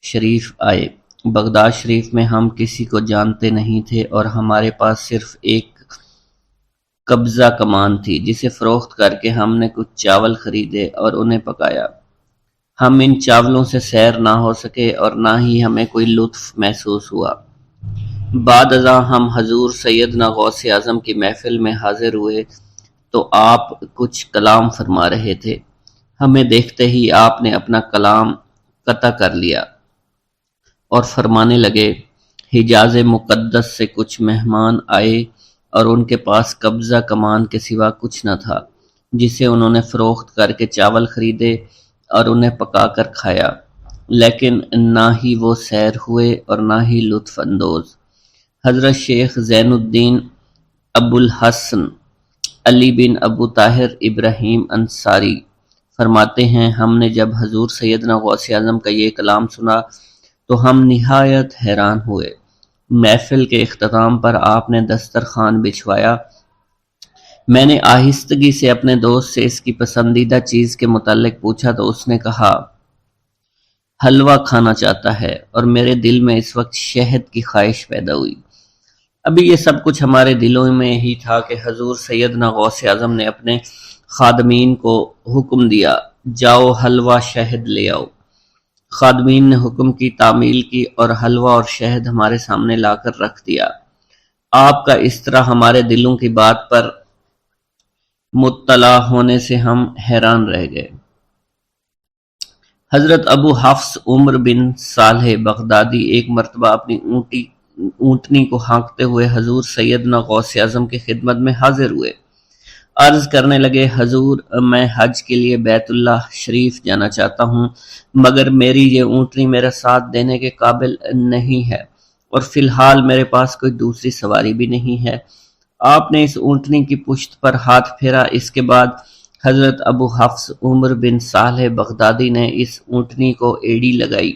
شریف آئے۔ بغداد شریف میں ہم کسی کو جانتے نہیں تھے اور ہمارے پاس صرف ایک قبضہ کمان تھی جسے فروخت کر کے ہم نے کچھ چاول خریدے اور انہیں پکایا۔ ہم ان چاولوں سے سیر نہ ہو سکے اور نہ ہی ہمیں کوئی لطف محسوس ہوا۔ بعد ازاں ہم حضور سیدنا غوث اعظم کی محفل میں حاضر ہوئے تو آپ کچھ کلام فرما رہے تھے۔ ہمیں دیکھتے ہی آپ نے اپنا کلام قطع کر لیا اور فرمانے لگے، حجاز مقدس سے کچھ مہمان آئے اور ان کے پاس قبضہ کمان کے سوا کچھ نہ تھا جسے انہوں نے فروخت کر کے چاول خریدے اور انہیں پکا کر کھایا، لیکن نہ ہی وہ سیر ہوئے اور نہ ہی لطف اندوز۔ حضرت شیخ زین الدین ابو الحسن علی بن ابو طاہر ابراہیم انصاری فرماتے ہیں، ہم نے جب حضور سیدنا غوث اعظم کا یہ کلام سنا تو ہم نہایت حیران ہوئے۔ محفل کے اختتام پر آپ نے دسترخوان بچھوایا۔ میں نے آہستگی سے اپنے دوست سے اس کی پسندیدہ چیز کے متعلق پوچھا تو اس نے کہا، حلوہ کھانا چاہتا ہے اور میرے دل میں اس وقت شہد کی خواہش پیدا ہوئی۔ ابھی یہ سب کچھ ہمارے دلوں میں ہی تھا کہ حضور سیدنا غوث اعظم نے اپنے خادمین کو حکم دیا، جاؤ حلوہ شہد لے آؤ۔ خادمین نے حکم کی، تعمیل کی اور حلوہ اور شہد ہمارے سامنے لا کر رکھ دیا۔ آپ کا اس طرح ہمارے دلوں کی بات پر مطلع ہونے سے ہم حیران رہ گئے۔ حضرت ابو حفص عمر بن صالح بغدادی ایک مرتبہ اپنی اونٹنی کو ہانکتے ہوئے حضور سیدنا غوث اعظم کی خدمت میں حاضر ہوئے۔ عرض کرنے لگے، حضور میں حج کے لیے بیت اللہ شریف جانا چاہتا ہوں، مگر میری یہ اونٹنی میرا ساتھ دینے کے قابل نہیں ہے اور فی الحال میرے پاس کوئی دوسری سواری بھی نہیں ہے۔ آپ نے اس اونٹنی کی پشت پر ہاتھ پھیرا۔ اس کے بعد حضرت ابو حفص عمر بن صالح بغدادی نے اس اونٹنی کو ایڑی لگائی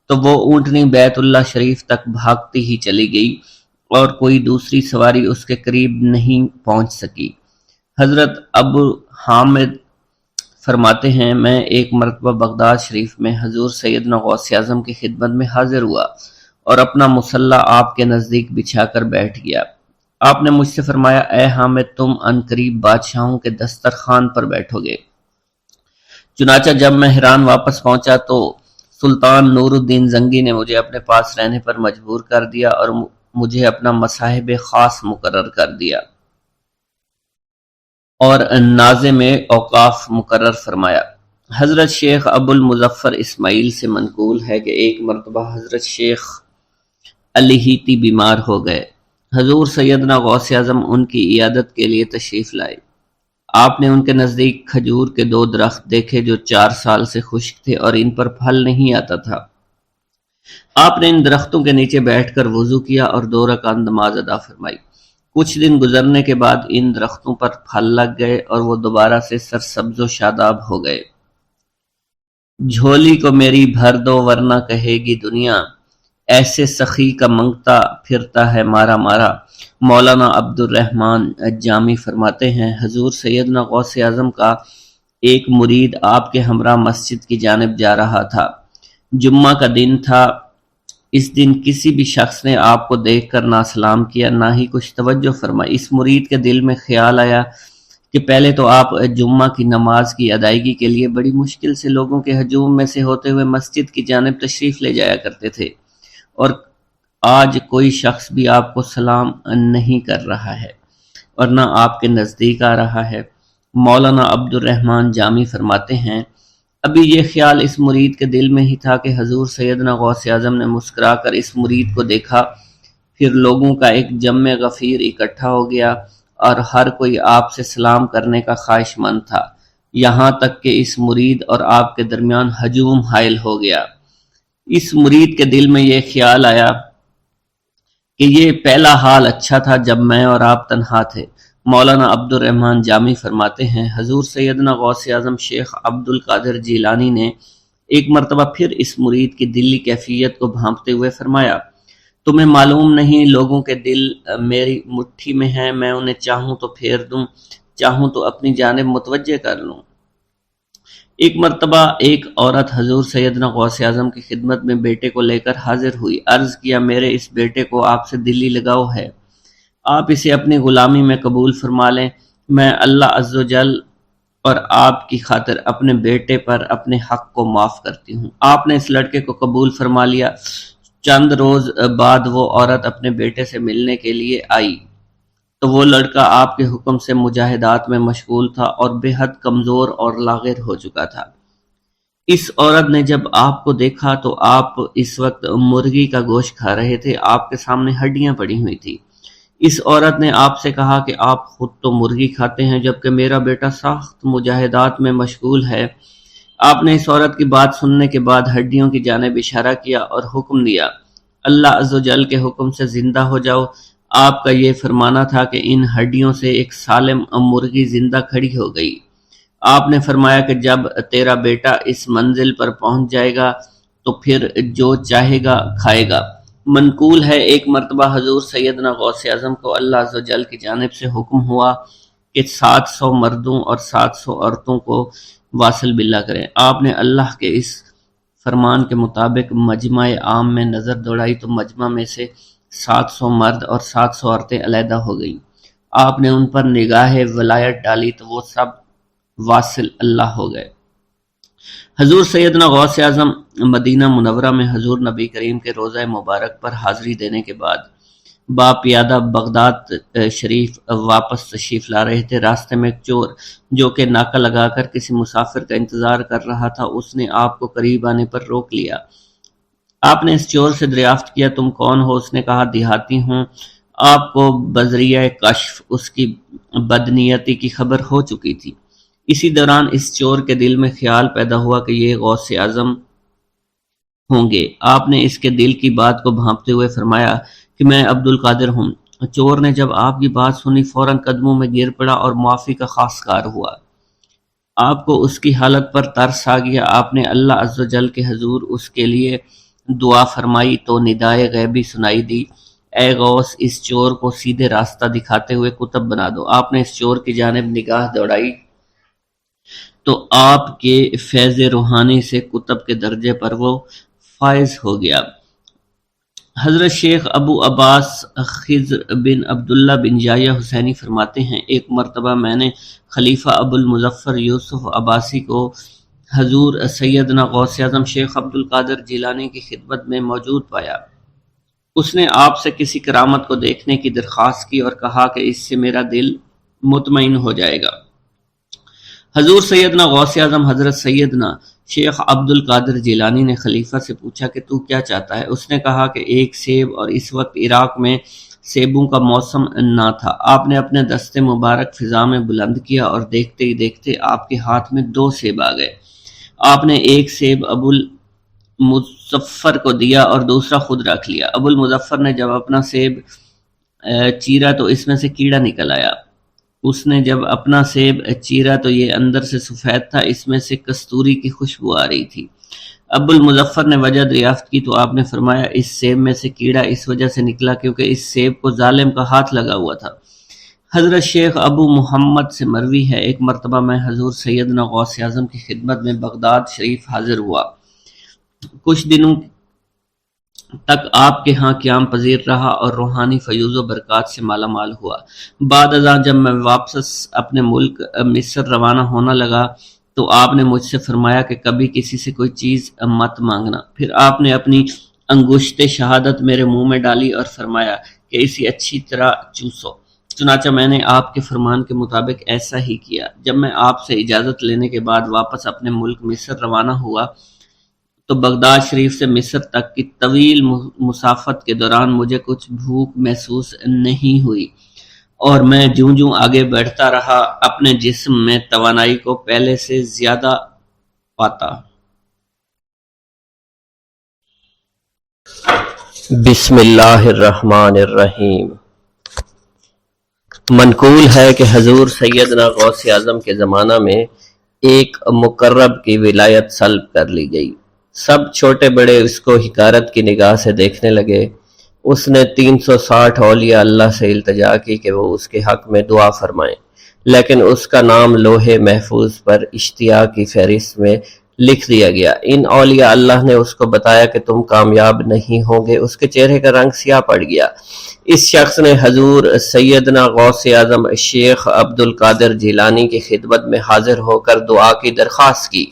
تو وہ اونٹنی بیت اللہ شریف تک بھاگتی ہی چلی گئی اور کوئی دوسری سواری اس کے قریب نہیں پہنچ سکی۔ حضرت ابو حامد فرماتے ہیں، میں ایک مرتبہ بغداد شریف میں حضور سیدنا غوث اعظم کی خدمت میں حاضر ہوا اور اپنا مصلی آپ کے نزدیک بچھا کر بیٹھ گیا۔ آپ نے مجھ سے فرمایا، اے حامد، تم عنقریب بادشاہوں کے دسترخوان پر بیٹھو گے۔ چنانچہ جب میں حران واپس پہنچا تو سلطان نور الدین زنگی نے مجھے اپنے پاس رہنے پر مجبور کر دیا اور مجھے اپنا مصاحب خاص مقرر کر دیا اور ناظم اوقاف مقرر فرمایا۔ حضرت شیخ ابو المظفر اسماعیل سے منقول ہے کہ ایک مرتبہ حضرت شیخ الہیتی بیمار ہو گئے۔ حضور سیدنا غوث اعظم ان کی عیادت کے لیے تشریف لائے۔ آپ نے ان کے نزدیک کھجور کے 2 درخت دیکھے جو 4 سال سے خشک تھے اور ان پر پھل نہیں آتا تھا۔ آپ نے ان درختوں کے نیچے بیٹھ کر وضو کیا اور 2 رکعت نماز ادا فرمائی۔ کچھ دن گزرنے کے بعد ان درختوں پر پھل لگ گئے اور وہ دوبارہ سے سرسبز و شاداب ہو گئے۔ جھولی کو میری بھر دو ورنہ کہے گی دنیا، ایسے سخی کا منگتا پھرتا ہے مارا مارا۔ مولانا عبد الرحمن جامی فرماتے ہیں، حضور سیدنا غوث اعظم کا ایک مرید آپ کے ہمراہ مسجد کی جانب جا رہا تھا۔ جمعہ کا دن تھا۔ اس دن کسی بھی شخص نے آپ کو دیکھ کر نہ سلام کیا نہ ہی کچھ توجہ فرمائی۔ اس مرید کے دل میں خیال آیا کہ پہلے تو آپ جمعہ کی نماز کی ادائیگی کے لیے بڑی مشکل سے لوگوں کے ہجوم میں سے ہوتے ہوئے مسجد کی جانب تشریف لے جایا کرتے تھے، اور آج کوئی شخص بھی آپ کو سلام نہیں کر رہا ہے اور نہ آپ کے نزدیک آ رہا ہے۔ مولانا عبد الرحمن جامی فرماتے ہیں، ابھی یہ خیال اس مرید کے دل میں ہی تھا کہ حضور سیدنا غوث اعظم نے مسکرا کر اس مرید کو دیکھا، پھر لوگوں کا ایک جمع غفیر اکٹھا ہو گیا اور ہر کوئی آپ سے سلام کرنے کا خواہش مند تھا، یہاں تک کہ اس مرید اور آپ کے درمیان ہجوم حائل ہو گیا۔ اس مرید کے دل میں یہ خیال آیا کہ یہ پہلا حال اچھا تھا جب میں اور آپ تنہا تھے۔ مولانا عبد الرحمن جامی فرماتے ہیں، حضور سیدنا غوث اعظم شیخ عبد القادر جیلانی نے ایک مرتبہ پھر اس مرید کی دلی کیفیت کو بھانپتے ہوئے فرمایا، تمہیں معلوم نہیں لوگوں کے دل میری مٹھی میں ہیں، میں انہیں چاہوں تو پھیر دوں، چاہوں تو اپنی جانب متوجہ کر لوں۔ ایک مرتبہ ایک عورت حضور سیدنا غوث اعظم کی خدمت میں بیٹے کو لے کر حاضر ہوئی۔ عرض کیا، میرے اس بیٹے کو آپ سے دلی لگاؤ ہے، آپ اسے اپنی غلامی میں قبول فرما لیں، میں اللہ عز و جل اور آپ کی خاطر اپنے بیٹے پر اپنے حق کو معاف کرتی ہوں۔ آپ نے اس لڑکے کو قبول فرما لیا۔ چند روز بعد وہ عورت اپنے بیٹے سے ملنے کے لیے آئی تو وہ لڑکا آپ کے حکم سے مجاہدات میں مشغول تھا اور بے حد کمزور اور لاغر ہو چکا تھا۔ اس عورت نے جب آپ کو دیکھا تو آپ اس وقت مرغی کا گوشت کھا رہے تھے، آپ کے سامنے ہڈیاں پڑی ہوئی تھی۔ اس عورت نے آپ سے کہا کہ آپ خود تو مرغی کھاتے ہیں جبکہ میرا بیٹا سخت مجاہدات میں مشغول ہے۔ آپ نے اس عورت کی بات سننے کے بعد ہڈیوں کی جانب اشارہ کیا اور حکم دیا، اللہ عز و جل کے حکم سے زندہ ہو جاؤ۔ آپ کا یہ فرمانا تھا کہ ان ہڈیوں سے ایک سالم مرغی زندہ کھڑی ہو گئی۔ آپ نے فرمایا کہ جب تیرا بیٹا اس منزل پر پہنچ جائے گا تو پھر جو چاہے گا کھائے گا۔ منقول ہے ایک مرتبہ حضور سیدنا غوث اعظم کو اللہ عز و جل کی جانب سے حکم ہوا کہ 700 مردوں اور 700 عورتوں کو واصل باللہ کریں۔ آپ نے اللہ کے اس فرمان کے مطابق مجمع عام میں نظر دوڑائی تو مجمع میں سے 700 مرد اور 700 عورتیں علیحدہ ہو گئیں۔ آپ نے ان پر نگاہ ولایت ڈالی تو وہ سب واصل اللہ ہو گئے۔ حضور سیدنا غوث اعظم مدینہ منورہ میں حضور نبی کریم کے روضہ مبارک پر حاضری دینے کے بعد باپیادہ بغداد شریف واپس تشریف لا رہے تھے۔ راستے میں ایک چور جو کہ ناکہ لگا کر کسی مسافر کا انتظار کر رہا تھا، اس نے آپ کو قریب آنے پر روک لیا۔ آپ نے اس چور سے دریافت کیا تم کون ہو؟ اس نے کہا دیہاتی ہوں۔ آپ کو بذریعہ کشف اس کی بدنیتی کی خبر ہو چکی تھی۔ اسی دوران اس چور کے دل میں خیال پیدا ہوا کہ یہ غوث اعظم ہوں گے۔ آپ نے اس کے دل کی بات کو بھانپتے ہوئے فرمایا کہ میں عبد القادر ہوں۔ چور نے جب آپ کی بات سنی فوراً قدموں میں گر پڑا اور معافی کا خواستگار ہوا۔ آپ کو اس کی حالت پر ترس آ گیا۔ آپ نے اللہ عز و جل کے حضور اس کے لیے دعا فرمائی تو ندائے غیبی سنائی دی، اے غوث اس چور کو سیدھے راستہ دکھاتے ہوئے قطب بنا دو۔ آپ نے اس چور کی جانب نگاہ دوڑائی تو آپ کے فیض روحانی سے قطب کے درجے پر وہ فائز ہو گیا۔ حضرت شیخ ابو عباس خضر بن عبداللہ بن جایہ حسینی فرماتے ہیں ایک مرتبہ میں نے خلیفہ ابو المظفر یوسف عباسی کو حضور سیدنا غوث اعظم شیخ عبد القادر جیلانی کی خدمت میں موجود پایا۔ اس نے آپ سے کسی کرامت کو دیکھنے کی درخواست کی اور کہا کہ اس سے میرا دل مطمئن ہو جائے گا۔ حضور سیدنا غوث اعظم حضرت سیدنا شیخ عبد القادر جیلانی نے خلیفہ سے پوچھا کہ تو کیا چاہتا ہے؟ اس نے کہا کہ ایک سیب، اور اس وقت عراق میں سیبوں کا موسم نہ تھا۔ آپ نے اپنے دست مبارک فضا میں بلند کیا اور دیکھتے ہی دیکھتے آپ کے ہاتھ میں 2 سیب آ گئے۔ آپ نے ایک سیب ابو المظفر کو دیا اور دوسرا خود رکھ لیا۔ ابو المظفر نے جب اپنا سیب چیرا تو اس میں سے کیڑا نکل آیا۔ اس نے جب اپنا سیب چیرا تو یہ اندر سے سفید تھا، اس میں سے کستوری کی خوشبو آ رہی تھی۔ ابو المظفر نے وجہ دریافت کی تو آپ نے فرمایا اس سیب میں سے کیڑا اس وجہ سے نکلا کیونکہ اس سیب کو ظالم کا ہاتھ لگا ہوا تھا۔ حضرت شیخ ابو محمد سے مروی ہے ایک مرتبہ میں حضور سیدنا غوث اعظم کی خدمت میں بغداد شریف حاضر ہوا۔ کچھ دنوں تک آپ کے ہاں قیام پذیر رہا اور روحانی فیوز و برکات سے مالا مال ہوا۔ بعد ازاں جب میں واپس اپنے ملک مصر روانہ ہونا لگا تو آپ نے مجھ سے فرمایا کہ کبھی کسی سے کوئی چیز مت مانگنا۔ پھر آپ نے اپنی انگشت شہادت میرے منہ میں ڈالی اور فرمایا کہ اسے اچھی طرح چوسو۔ چنانچہ میں نے آپ کے فرمان کے مطابق ایسا ہی کیا۔ جب میں آپ سے اجازت لینے کے بعد واپس اپنے ملک مصر روانہ ہوا تو بغداد شریف سے مصر تک کی طویل مسافت کے دوران مجھے کچھ بھوک محسوس نہیں ہوئی اور میں جوں جوں آگے بڑھتا رہا اپنے جسم میں توانائی کو پہلے سے زیادہ پاتا۔ بسم اللہ الرحمن الرحیم۔ منقول ہے کہ حضور سیدنا غوث اعظم کے زمانہ میں ایک مقرب کی ولایت سلب کر لی گئی۔ سب چھوٹے بڑے اس کو حقارت کی نگاہ سے دیکھنے لگے۔ اس نے 360 اولیاء اللہ سے التجا کی کہ وہ اس کے حق میں دعا فرمائیں، لیکن اس کا نام لوح محفوظ پر اشتیاق کی فہرست میں لکھ دیا گیا۔ ان اولیاء اللہ نے اس کو بتایا کہ تم کامیاب نہیں ہوں گے۔ اس کے چہرے کا رنگ سیاہ پڑ گیا۔ اس شخص نے حضور سیدنا غوث اعظم شیخ عبد القادر جیلانی کی خدمت میں حاضر ہو کر دعا کی درخواست کی۔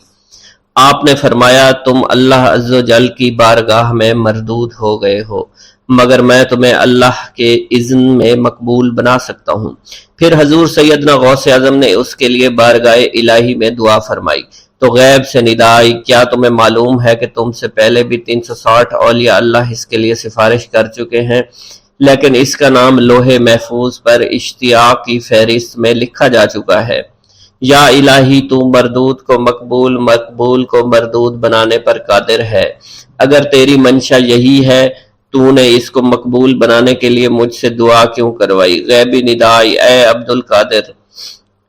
آپ نے فرمایا تم اللہ عز و جل کی بارگاہ میں مردود ہو گئے ہو، مگر میں تمہیں اللہ کے اذن میں مقبول بنا سکتا ہوں۔ پھر حضور سیدنا غوث اعظم نے اس کے لیے بارگاہ الہی میں دعا فرمائی تو غیب سے ندا آئی، کیا تمہیں معلوم ہے کہ تم سے پہلے بھی 360 اولیاء اللہ اس کے لیے سفارش کر چکے ہیں، لیکن اس کا نام لوح محفوظ پر اشتیاق کی فہرست میں لکھا جا چکا ہے۔ یا الہی تو مردود کو مقبول، مقبول کو مردود بنانے پر قادر ہے۔ اگر تیری منشا یہی ہے تو نے اس کو مقبول بنانے کے لیے مجھ سے دعا کیوں کروائی؟ غیبی ندائی، اے عبد القادر،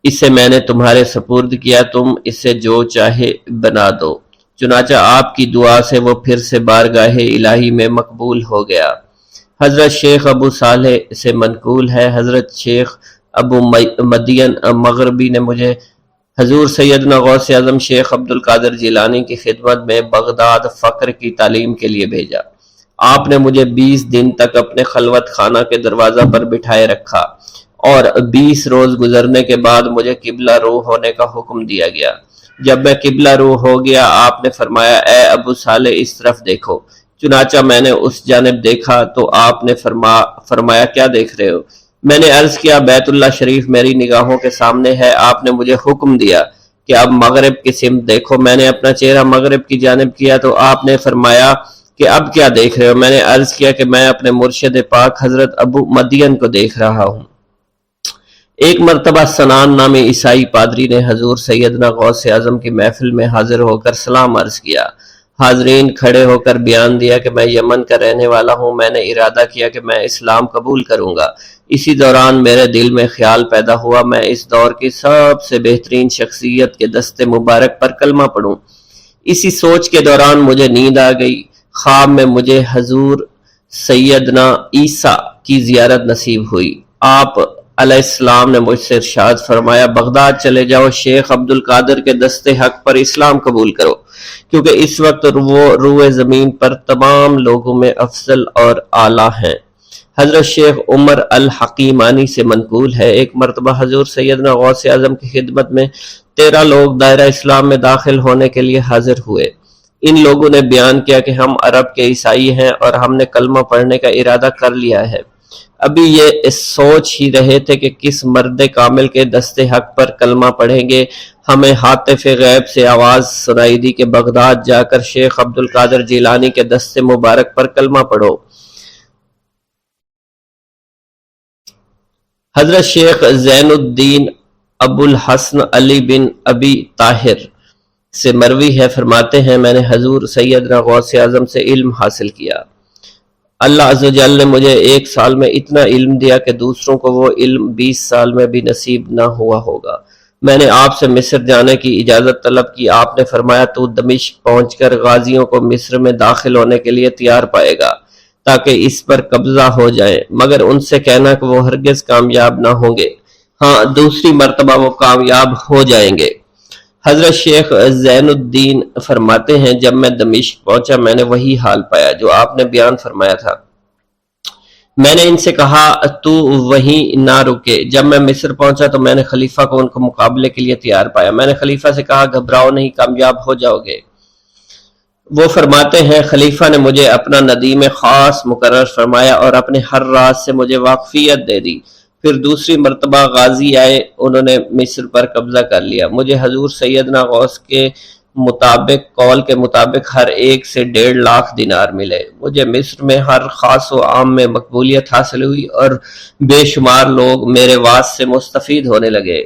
اسے میں نے تمہارے سپرد کیا، تم اسے جو چاہے بنا دو۔ چنانچہ آپ کی دعا سے وہ پھر سے بارگاہ الہی میں مقبول ہو گیا۔ حضرت شیخ ابو صالح سے منقول ہے حضرت شیخ ابو مدین مغربی نے مجھے حضور سیدنا غوث اعظم شیخ عبد القادر جیلانی کی خدمت میں بغداد فقر کی تعلیم کے لیے بھیجا۔ آپ نے مجھے 20 دن تک اپنے خلوت خانہ کے دروازہ پر بٹھائے رکھا اور 20 روز گزرنے کے بعد مجھے قبلہ رو ہونے کا حکم دیا گیا۔ جب میں قبلہ رو ہو گیا آپ نے فرمایا اے ابو صالح اس طرف دیکھو۔ چنانچہ میں نے اس جانب دیکھا تو آپ نے فرمایا کیا دیکھ رہے ہو؟ میں نے عرض کیا بیت اللہ شریف میری نگاہوں کے سامنے ہے۔ آپ نے مجھے حکم دیا کہ اب مغرب کی سمت دیکھو۔ میں نے اپنا چہرہ مغرب کی جانب کیا تو آپ نے فرمایا کہ اب کیا دیکھ رہے ہو؟ میں نے عرض کیا کہ میں اپنے مرشد پاک حضرت ابو مدین کو دیکھ رہا ہوں۔ ایک مرتبہ سنان نامی عیسائی پادری نے حضور سیدنا غوث اعظم کی محفل میں حاضر ہو کر سلام عرض کیا۔ حاضرین کھڑے ہو کر بیان دیا کہ میں یمن کا رہنے والا ہوں۔ میں نے ارادہ کیا کہ میں اسلام قبول کروں گا۔ اسی دوران میرے دل میں خیال پیدا ہوا میں اس دور کی سب سے بہترین شخصیت کے دست مبارک پر کلمہ پڑھوں۔ اسی سوچ کے دوران مجھے نیند آ گئی۔ خواب میں مجھے حضور سیدنا عیسیٰ کی زیارت نصیب ہوئی۔ آپ علیہ السلام نے مجھ سے ارشاد فرمایا بغداد چلے جاؤ، شیخ عبد القادر کے دست حق پر اسلام قبول کرو، کیونکہ اس وقت وہ روئے زمین پر تمام لوگوں میں افضل اور اعلیٰ ہیں۔ حضرت شیخ عمر الحکیمانی سے منقول ہے ایک مرتبہ حضور سیدنا غوث اعظم کی خدمت میں 13 لوگ دائرہ اسلام میں داخل ہونے کے لیے حاضر ہوئے۔ ان لوگوں نے بیان کیا کہ ہم عرب کے عیسائی ہیں اور ہم نے کلمہ پڑھنے کا ارادہ کر لیا ہے۔ ابھی یہ سوچ ہی رہے تھے کہ کس مرد کامل کے دست حق پر کلمہ پڑھیں گے۔ ہمیں ہاتف غیب سے آواز سنائی دی کہ بغداد جا کر شیخ عبد القادر جیلانی کے دست مبارک پر کلمہ پڑھو۔ حضرت شیخ زین الدین ابو الحسن علی بن ابی طاہر سے مروی ہے، فرماتے ہیں میں نے حضور سیدنا غوث اعظم سے علم حاصل کیا۔ اللہ عز و جل نے مجھے 1 سال میں اتنا علم دیا کہ دوسروں کو وہ علم 20 سال میں بھی نصیب نہ ہوا ہوگا۔ میں نے آپ سے مصر جانے کی اجازت طلب کی۔ آپ نے فرمایا تو دمشق پہنچ کر غازیوں کو مصر میں داخل ہونے کے لیے تیار پائے گا تاکہ اس پر قبضہ ہو جائے، مگر ان سے کہنا کہ وہ ہرگز کامیاب نہ ہوں گے، ہاں دوسری مرتبہ وہ کامیاب ہو جائیں گے۔ حضرت شیخ زین الدین فرماتے ہیں جب میں دمشق پہنچا میں نے وہی حال پایا جو آپ نے بیان فرمایا تھا۔ میں نے ان سے کہا تو وہیں نہ رکے۔ جب میں مصر پہنچا تو میں نے خلیفہ کو ان کو مقابلے کے لیے تیار پایا۔ میں نے خلیفہ سے کہا گھبراؤ نہیں، کامیاب ہو جاؤ گے۔ وہ فرماتے ہیں خلیفہ نے مجھے اپنا ندیم خاص مقرر فرمایا اور اپنے ہر راز سے مجھے واقفیت دے دی۔ پھر دوسری مرتبہ غازی آئے، انہوں نے مصر پر قبضہ کر لیا۔ مجھے حضور سیدنا غوث کے قول کے مطابق ہر ایک سے 1.5 لاکھ دینار ملے۔ مجھے مصر میں ہر خاص و عام میں مقبولیت حاصل ہوئی اور بے شمار لوگ میرے واعظ سے مستفید ہونے لگے۔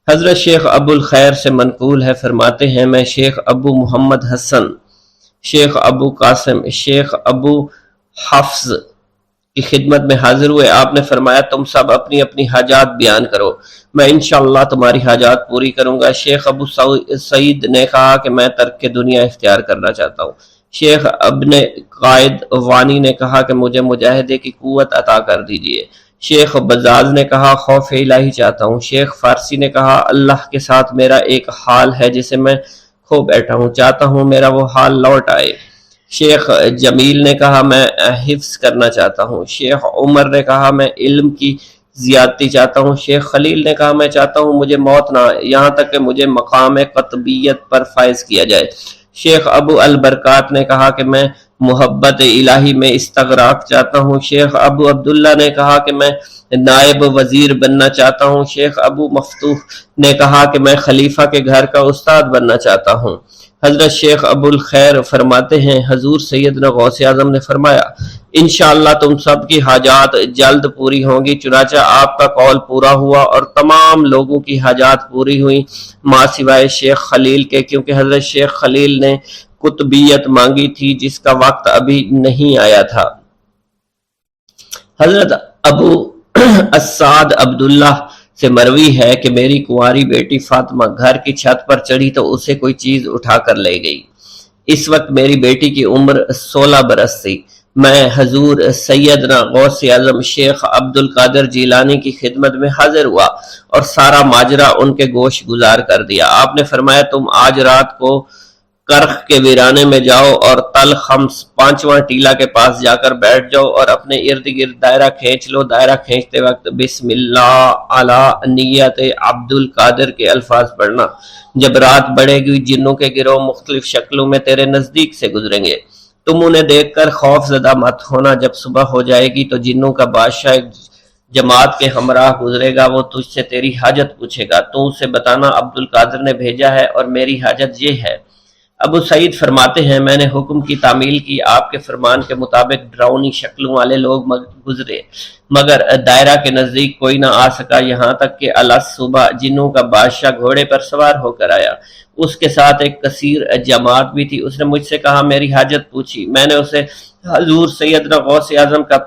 حضرت شیخ ابو الخیر سے منقول ہے، فرماتے ہیں میں شیخ ابو محمد حسن، شیخ ابو قاسم، شیخ ابو حفظ کی خدمت میں حاضر ہوئے۔ آپ نے فرمایا تم سب اپنی اپنی حاجات بیان کرو، میں انشاءاللہ تمہاری حاجات پوری کروں گا۔ شیخ ابو سعید نے کہا کہ میں ترک دنیا اختیار کرنا چاہتا ہوں۔ شیخ ابن قائد وانی نے کہا کہ مجھے مجاہدے کی قوت عطا کر دیجئے۔ شیخ بزاز نے کہا خوف الہی چاہتا ہوں۔ شیخ فارسی نے کہا اللہ کے ساتھ میرا ایک حال ہے جسے میں کھو بیٹھا ہوں، چاہتا ہوں میرا وہ حال لوٹ آئے۔ شیخ جمیل نے کہا میں حفظ کرنا چاہتا ہوں۔ شیخ عمر نے کہا میں علم کی زیادتی چاہتا ہوں۔ شیخ خلیل نے کہا میں چاہتا ہوں مجھے موت نہ آئے، یہاں تک کہ مجھے مقام قطبیت پر فائز کیا جائے۔ شیخ ابو البرکات نے کہا کہ میں محبت الہی میں استغراق چاہتا ہوں۔ شیخ ابو عبداللہ نے کہا کہ میں نائب وزیر بننا چاہتا ہوں۔ شیخ ابو مفتوح نے کہا کہ میں خلیفہ کے گھر کا استاد بننا چاہتا ہوں۔ حضرت شیخ ابو الخیر فرماتے ہیں حضور سیدنا غوث اعظم نے فرمایا انشاءاللہ تم سب کی حاجات جلد پوری ہوں گی۔ چنانچہ آپ کا قول پورا ہوا اور تمام لوگوں کی حاجات پوری ہوئی ماں سوائے شیخ خلیل کے، کیونکہ حضرت شیخ خلیل نے قطبیت مانگی تھی جس کا وقت ابھی نہیں آیا تھا۔ حضرت ابو اسعد عبداللہ سے مروی ہے کہ میری کنواری بیٹی فاطمہ گھر کی چھت پر چڑھی تو اسے کوئی چیز اٹھا کر لے گئی۔ اس وقت میری بیٹی کی عمر 16 برس تھی۔ میں حضور سیدنا غوث اعظم شیخ عبد القادر جیلانی کی خدمت میں حاضر ہوا اور سارا ماجرا ان کے گوش گزار کر دیا۔ آپ نے فرمایا تم آج رات کو کرخ کے ویرانے میں جاؤ اور تل خمس 5واں ٹیلا کے پاس جا کر بیٹھ جاؤ اور اپنے ارد گرد دائرہ کھینچ لو۔ دائرہ کھینچتے وقت بسم اللہ علی نیت عبد القادر کے الفاظ پڑھنا۔ جب رات بڑھے گی جنوں کے گروہ مختلف شکلوں میں تیرے نزدیک سے گزریں گے، تم انہیں دیکھ کر خوف زدہ مت ہونا۔ جب صبح ہو جائے گی تو جنوں کا بادشاہ ایک جماعت کے ہمراہ گزرے گا، وہ تجھ سے تیری حاجت پوچھے گا، تو اسے بتانا عبد القادر نے بھیجا ہے اور میری حاجت یہ ہے۔ ابو سعید فرماتے ہیں میں نے حکم کی تعمیل کی، آپ کے فرمان کے مطابق ڈراؤنی شکلوں والے لوگ گزرے مگر دائرہ کے نزدیک کوئی نہ آ سکا، یہاں تک کہ صبح جنوں کا بادشاہ گھوڑے پر سوار ہو کر آیا، اس کے ساتھ ایک کثیر جماعت بھی تھی۔ اس نے مجھ سے کہا میری حاجت پوچھی، میں نے اسے حضور سیدنا غوث اعظم کا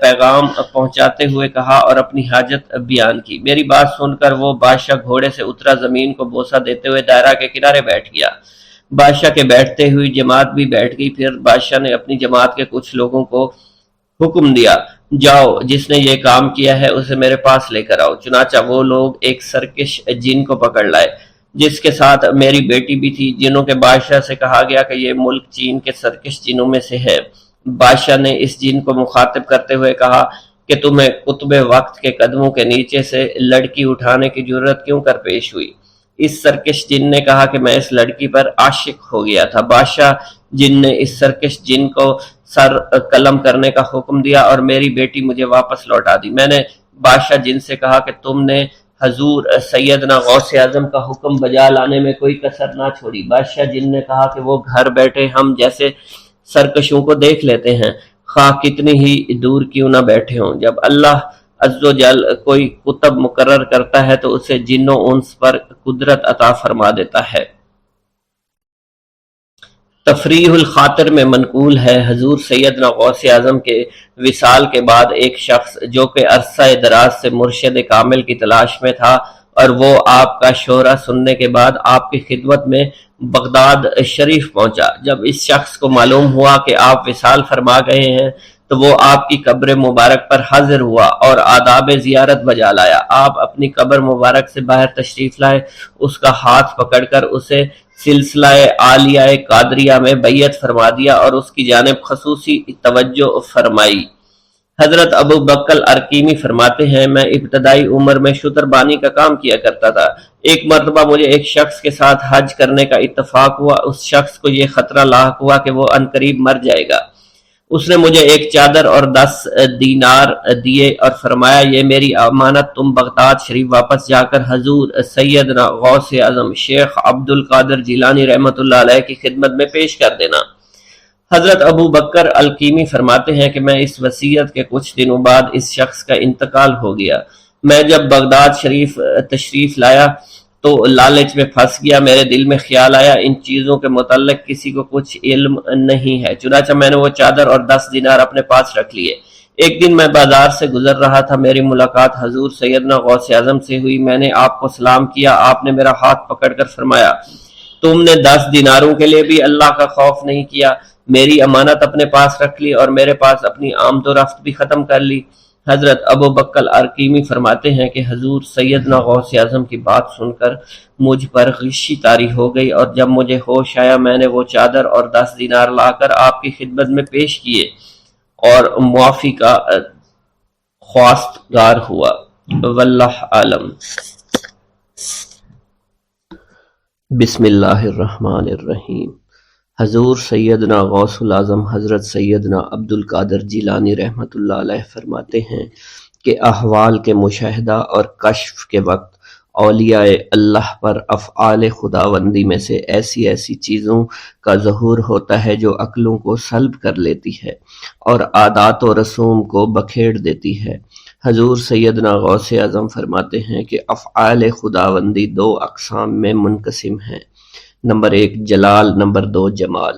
پیغام پہنچاتے ہوئے کہا اور اپنی حاجت بیان کی۔ میری بات سن کر وہ بادشاہ گھوڑے سے اترا، زمین کو بوسہ دیتے ہوئے دائرہ کے کنارے بیٹھ گیا۔ بادشاہ کے بیٹھتے ہوئی جماعت بھی بیٹھ گئی۔ پھر بادشاہ نے اپنی جماعت کے کچھ لوگوں کو حکم دیا، جاؤ جس نے یہ کام کیا ہے اسے میرے پاس لے کر آؤ۔ چنانچہ وہ لوگ ایک سرکش جن کو پکڑ لائے جس کے ساتھ میری بیٹی بھی تھی۔ جنوں کے بادشاہ سے کہا گیا کہ یہ ملک چین کے سرکش جنوں میں سے ہے۔ بادشاہ نے اس جن کو مخاطب کرتے ہوئے کہا کہ تمہیں قطب وقت کے قدموں کے نیچے سے لڑکی اٹھانے کی جرت کیوں کر پیش ہوئی؟ اس سرکش جن نے کہا کہ میں اس لڑکی پر عاشق ہو گیا تھا۔ بادشاہ جن نے اس سرکش جن کو سر قلم کرنے کا حکم دیا اور میری بیٹی مجھے واپس لوٹا دی۔ میں نے بادشاہ جن سے کہا کہ تم نے حضور سیدنا غوث اعظم کا حکم بجا لانے میں کوئی کسر نہ چھوڑی۔ بادشاہ جن نے کہا کہ وہ گھر بیٹھے ہم جیسے سرکشوں کو دیکھ لیتے ہیں، خواہ کتنی ہی دور کیوں نہ بیٹھے ہوں۔ جب اللہ عز و جل کوئی قطب مقرر کرتا ہے تو اسے جن و انس پر قدرت عطا فرما دیتا ہے۔ تفریح الخاطر میں منقول ہے حضور سیدنا غوث اعظم کے وصال کے بعد ایک شخص جو کہ عرصہ دراز سے مرشد کامل کی تلاش میں تھا اور وہ آپ کا شورا سننے کے بعد آپ کی خدمت میں بغداد شریف پہنچا۔ جب اس شخص کو معلوم ہوا کہ آپ وصال فرما گئے ہیں تو وہ آپ کی قبر مبارک پر حاضر ہوا اور آداب زیارت بجا لایا۔ آپ اپنی قبر مبارک سے باہر تشریف لائے، اس کا ہاتھ پکڑ کر اسے سلسلہ عالیہ قادریہ میں بیعت فرما دیا اور اس کی جانب خصوصی توجہ فرمائی۔ حضرت ابو بکر ارکیمی فرماتے ہیں میں ابتدائی عمر میں شتر بانی کا کام کیا کرتا تھا۔ ایک مرتبہ مجھے ایک شخص کے ساتھ حج کرنے کا اتفاق ہوا۔ اس شخص کو یہ خطرہ لاحق ہوا کہ وہ عنقریب مر جائے گا۔ اس نے مجھے ایک چادر اور 10 دینار دیے اور فرمایا یہ میری امانت، تم بغداد شریف واپس جا کر حضور سیدنا غوث اعظم شیخ عبد القادر جیلانی رحمۃ اللہ علیہ کی خدمت میں پیش کر دینا۔ حضرت ابو بکر الکیمی فرماتے ہیں کہ میں اس وصیت کے کچھ دنوں بعد اس شخص کا انتقال ہو گیا۔ میں جب بغداد شریف تشریف لایا تو لالچ میں پھنس گیا۔ میرے دل میں خیال آیا ان چیزوں کے متعلق کسی کو کچھ علم نہیں ہے، چنانچہ میں نے وہ چادر اور 10 دینار اپنے پاس رکھ لیے۔ ایک دن میں بازار سے گزر رہا تھا، میری ملاقات حضور سیدنا غوث اعظم سے ہوئی۔ میں نے آپ کو سلام کیا، آپ نے میرا ہاتھ پکڑ کر فرمایا تم نے 10 دیناروں کے لیے بھی اللہ کا خوف نہیں کیا، میری امانت اپنے پاس رکھ لی اور میرے پاس اپنی آمد و رفت بھی ختم کر لی۔ حضرت ابو بکر ارکیمی فرماتے ہیں کہ حضور سیدنا غوث اعظم کی بات سن کر مجھ پر غشی طاری ہو گئی اور جب مجھے ہوش آیا میں نے وہ چادر اور 10 دینار لا کر آپ کی خدمت میں پیش کیے اور معافی کا خواستگار ہوا۔ واللہ عالم۔ بسم اللہ الرحمن الرحیم۔ حضور سیدنا غوث العظم حضرت سیدنا عبد القادر جیلانی رحمۃ اللہ علیہ فرماتے ہیں کہ احوال کے مشاہدہ اور کشف کے وقت اولیاء اللہ پر افعال خداوندی میں سے ایسی ایسی چیزوں کا ظہور ہوتا ہے جو عقلوں کو سلب کر لیتی ہے اور عادات و رسوم کو بکھیڑ دیتی ہے۔ حضور سیدنا غوث اعظم فرماتے ہیں کہ افعال خداوندی 2 اقسام میں منقسم ہیں، نمبر 1 جلال، نمبر 2 جمال۔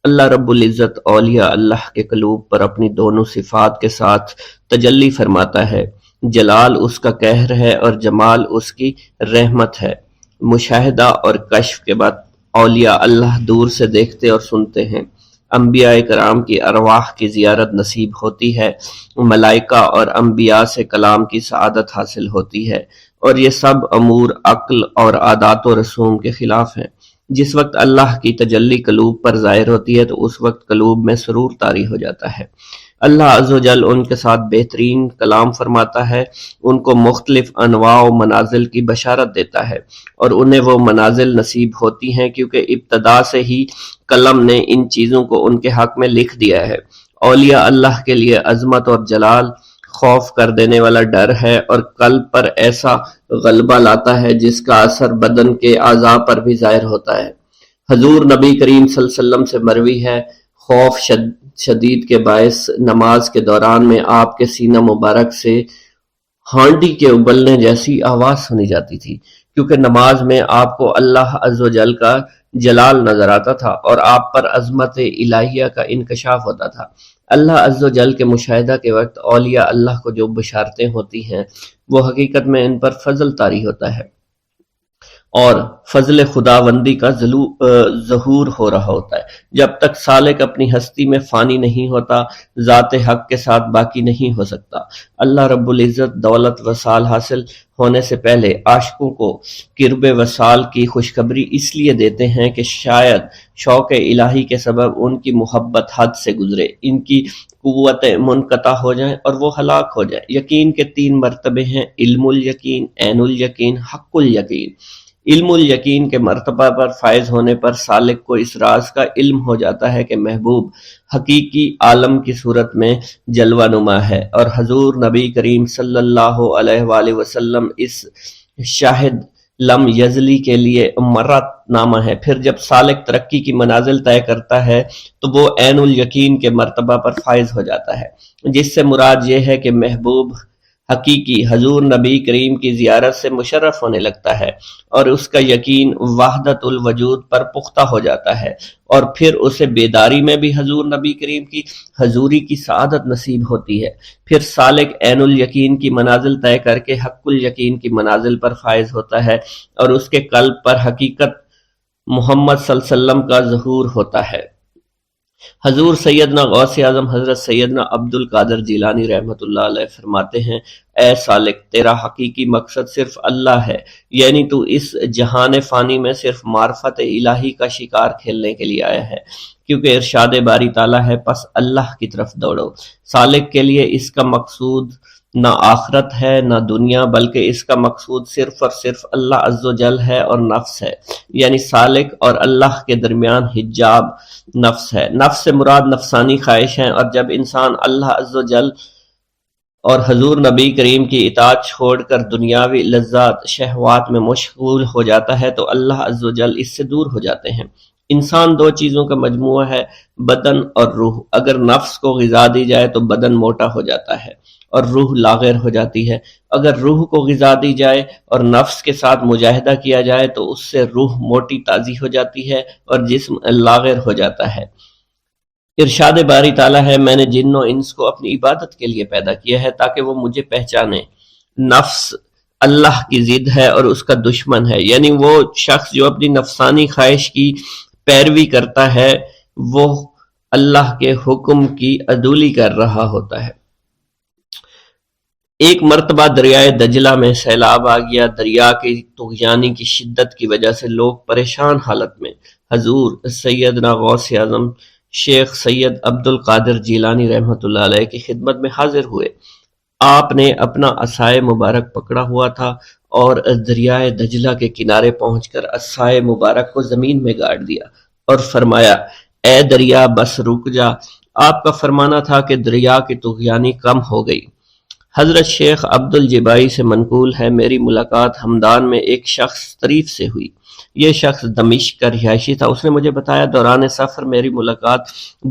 اللہ رب العزت اولیاء اللہ کے قلوب پر اپنی دونوں صفات کے ساتھ تجلی فرماتا ہے۔ جلال اس کا قہر ہے اور جمال اس کی رحمت ہے۔ مشاہدہ اور کشف کے بعد اولیاء اللہ دور سے دیکھتے اور سنتے ہیں۔ انبیاء کرام کی ارواح کی زیارت نصیب ہوتی ہے، ملائکہ اور انبیاء سے کلام کی سعادت حاصل ہوتی ہے، اور یہ سب امور عقل اور عادات و رسوم کے خلاف ہیں۔ جس وقت اللہ کی تجلی قلوب پر ظاہر ہوتی ہے تو اس وقت قلوب میں سرور طاری ہو جاتا ہے۔ اللہ عز و جل ان کے ساتھ بہترین کلام فرماتا ہے، ان کو مختلف انواع و منازل کی بشارت دیتا ہے، اور انہیں وہ منازل نصیب ہوتی ہیں کیونکہ ابتدا سے ہی قلم نے ان چیزوں کو ان کے حق میں لکھ دیا ہے۔ اولیاء اللہ کے لیے عظمت اور جلال خوف کر دینے والا ڈر ہے، اور قلب پر ایسا غلبہ لاتا ہے جس کا اثر بدن کے اعضاء پر بھی ظاہر ہوتا ہے۔ حضور نبی کریم صلی اللہ علیہ وسلم سے مروی ہے، خوف شدید کے باعث نماز کے دوران میں آپ کے سینہ مبارک سے ہانڈی کے ابلنے جیسی آواز سنی جاتی تھی، کیونکہ نماز میں آپ کو اللہ عز و جل کا جلال نظر آتا تھا اور آپ پر عظمت الہیہ کا انکشاف ہوتا تھا۔ اللہ عز و جل کے مشاہدہ کے وقت اولیاء اللہ کو جو بشارتیں ہوتی ہیں وہ حقیقت میں ان پر فضل طاری ہوتا ہے اور فضل خداوندی کا ظہور ہو رہا ہوتا ہے۔ جب تک سالک اپنی ہستی میں فانی نہیں ہوتا، ذات حق کے ساتھ باقی نہیں ہو سکتا۔ اللہ رب العزت دولت وصال حاصل ہونے سے پہلے عاشقوں کو قرب وصال کی خوشخبری اس لیے دیتے ہیں کہ شاید شوق الہی کے سبب ان کی محبت حد سے گزرے، ان کی قوتیں منقطع ہو جائیں اور وہ ہلاک ہو جائیں۔ یقین کے 3 مرتبے ہیں: علم الیقین، عین الیقین، حق الیقین۔ علم الیقین کے مرتبہ پر فائز ہونے پر سالک کو اس راز کا علم ہو جاتا ہے کہ محبوب حقیقی عالم کی صورت میں جلوہ نما ہے، اور حضور نبی کریم صلی اللہ علیہ وآلہ وسلم اس شاہد لم یزلی کے لیے مرت نامہ ہے۔ پھر جب سالک ترقی کی منازل طے کرتا ہے تو وہ عین الیقین کے مرتبہ پر فائز ہو جاتا ہے، جس سے مراد یہ ہے کہ محبوب حقیقی حضور نبی کریم کی زیارت سے مشرف ہونے لگتا ہے، اور اس کا یقین وحدت الوجود پر پختہ ہو جاتا ہے، اور پھر اسے بیداری میں بھی حضور نبی کریم کی حضوری کی سعادت نصیب ہوتی ہے۔ پھر سالک عین الیقین کی منازل طے کر کے حق الیقین کی منازل پر فائز ہوتا ہے، اور اس کے قلب پر حقیقت محمد صلی اللہ علیہ وسلم کا ظہور ہوتا ہے۔ حضور سیدنا غوث اعظم حضرت سیدنا عبد القادر جیلانی رحمۃ اللہ علیہ فرماتے ہیں، اے سالک، تیرا حقیقی مقصد صرف اللہ ہے، یعنی تو اس جہان فانی میں صرف معرفت الہی کا شکار کھیلنے کے لیے آیا ہے، کیونکہ ارشاد باری تعالیٰ ہے، پس اللہ کی طرف دوڑو۔ سالک کے لیے اس کا مقصود نہ آخرت ہے نہ دنیا، بلکہ اس کا مقصود صرف اور صرف اللہ عز و جل ہے اور نفس ہے، یعنی سالک اور اللہ کے درمیان حجاب نفس ہے۔ نفس سے مراد نفسانی خواہش ہیں، اور جب انسان اللہ عز و جل اور حضور نبی کریم کی اطاعت چھوڑ کر دنیاوی لذات شہوات میں مشغول ہو جاتا ہے تو اللہ عز و جل اس سے دور ہو جاتے ہیں۔ انسان 2 چیزوں کا مجموعہ ہے، بدن اور روح۔ اگر نفس کو غذا دی جائے تو بدن موٹا ہو جاتا ہے اور روح لاغر ہو جاتی ہے، اگر روح کو غذا دی جائے اور نفس کے ساتھ مجاہدہ کیا جائے تو اس سے روح موٹی تازی ہو جاتی ہے اور جسم لاغر ہو جاتا ہے۔ ارشاد باری تعالیٰ ہے، میں نے جن و انس کو اپنی عبادت کے لیے پیدا کیا ہے تاکہ وہ مجھے پہچانے۔ نفس اللہ کی ضد ہے اور اس کا دشمن ہے، یعنی وہ شخص جو اپنی نفسانی خواہش کی پیروی کرتا ہے وہ اللہ کے حکم کی عدولی کر رہا ہوتا ہے۔ ایک مرتبہ دریائے دجلہ میں سیلاب آ گیا۔ دریا کی طغیانی کی شدت کی وجہ سے لوگ پریشان حالت میں حضور سیدنا غوث اعظم شیخ سید عبد القادر جیلانی رحمۃ اللہ علیہ کی خدمت میں حاضر ہوئے۔ آپ نے اپنا عصائے مبارک پکڑا ہوا تھا اور دریائے دجلہ کے کنارے پہنچ کر عصائے مبارک کو زمین میں گاڑ دیا اور فرمایا، اے دریا بس رک جا۔ آپ کا فرمانا تھا کہ دریا کی طغیانی کم ہو گئی۔ حضرت شیخ عبد الجبائی سے منقول ہے، میری ملاقات ہمدان میں ایک شخص طریف سے ہوئی۔ یہ شخص دمشق کا رہائشی تھا۔ اس نے مجھے بتایا دوران سفر میری ملاقات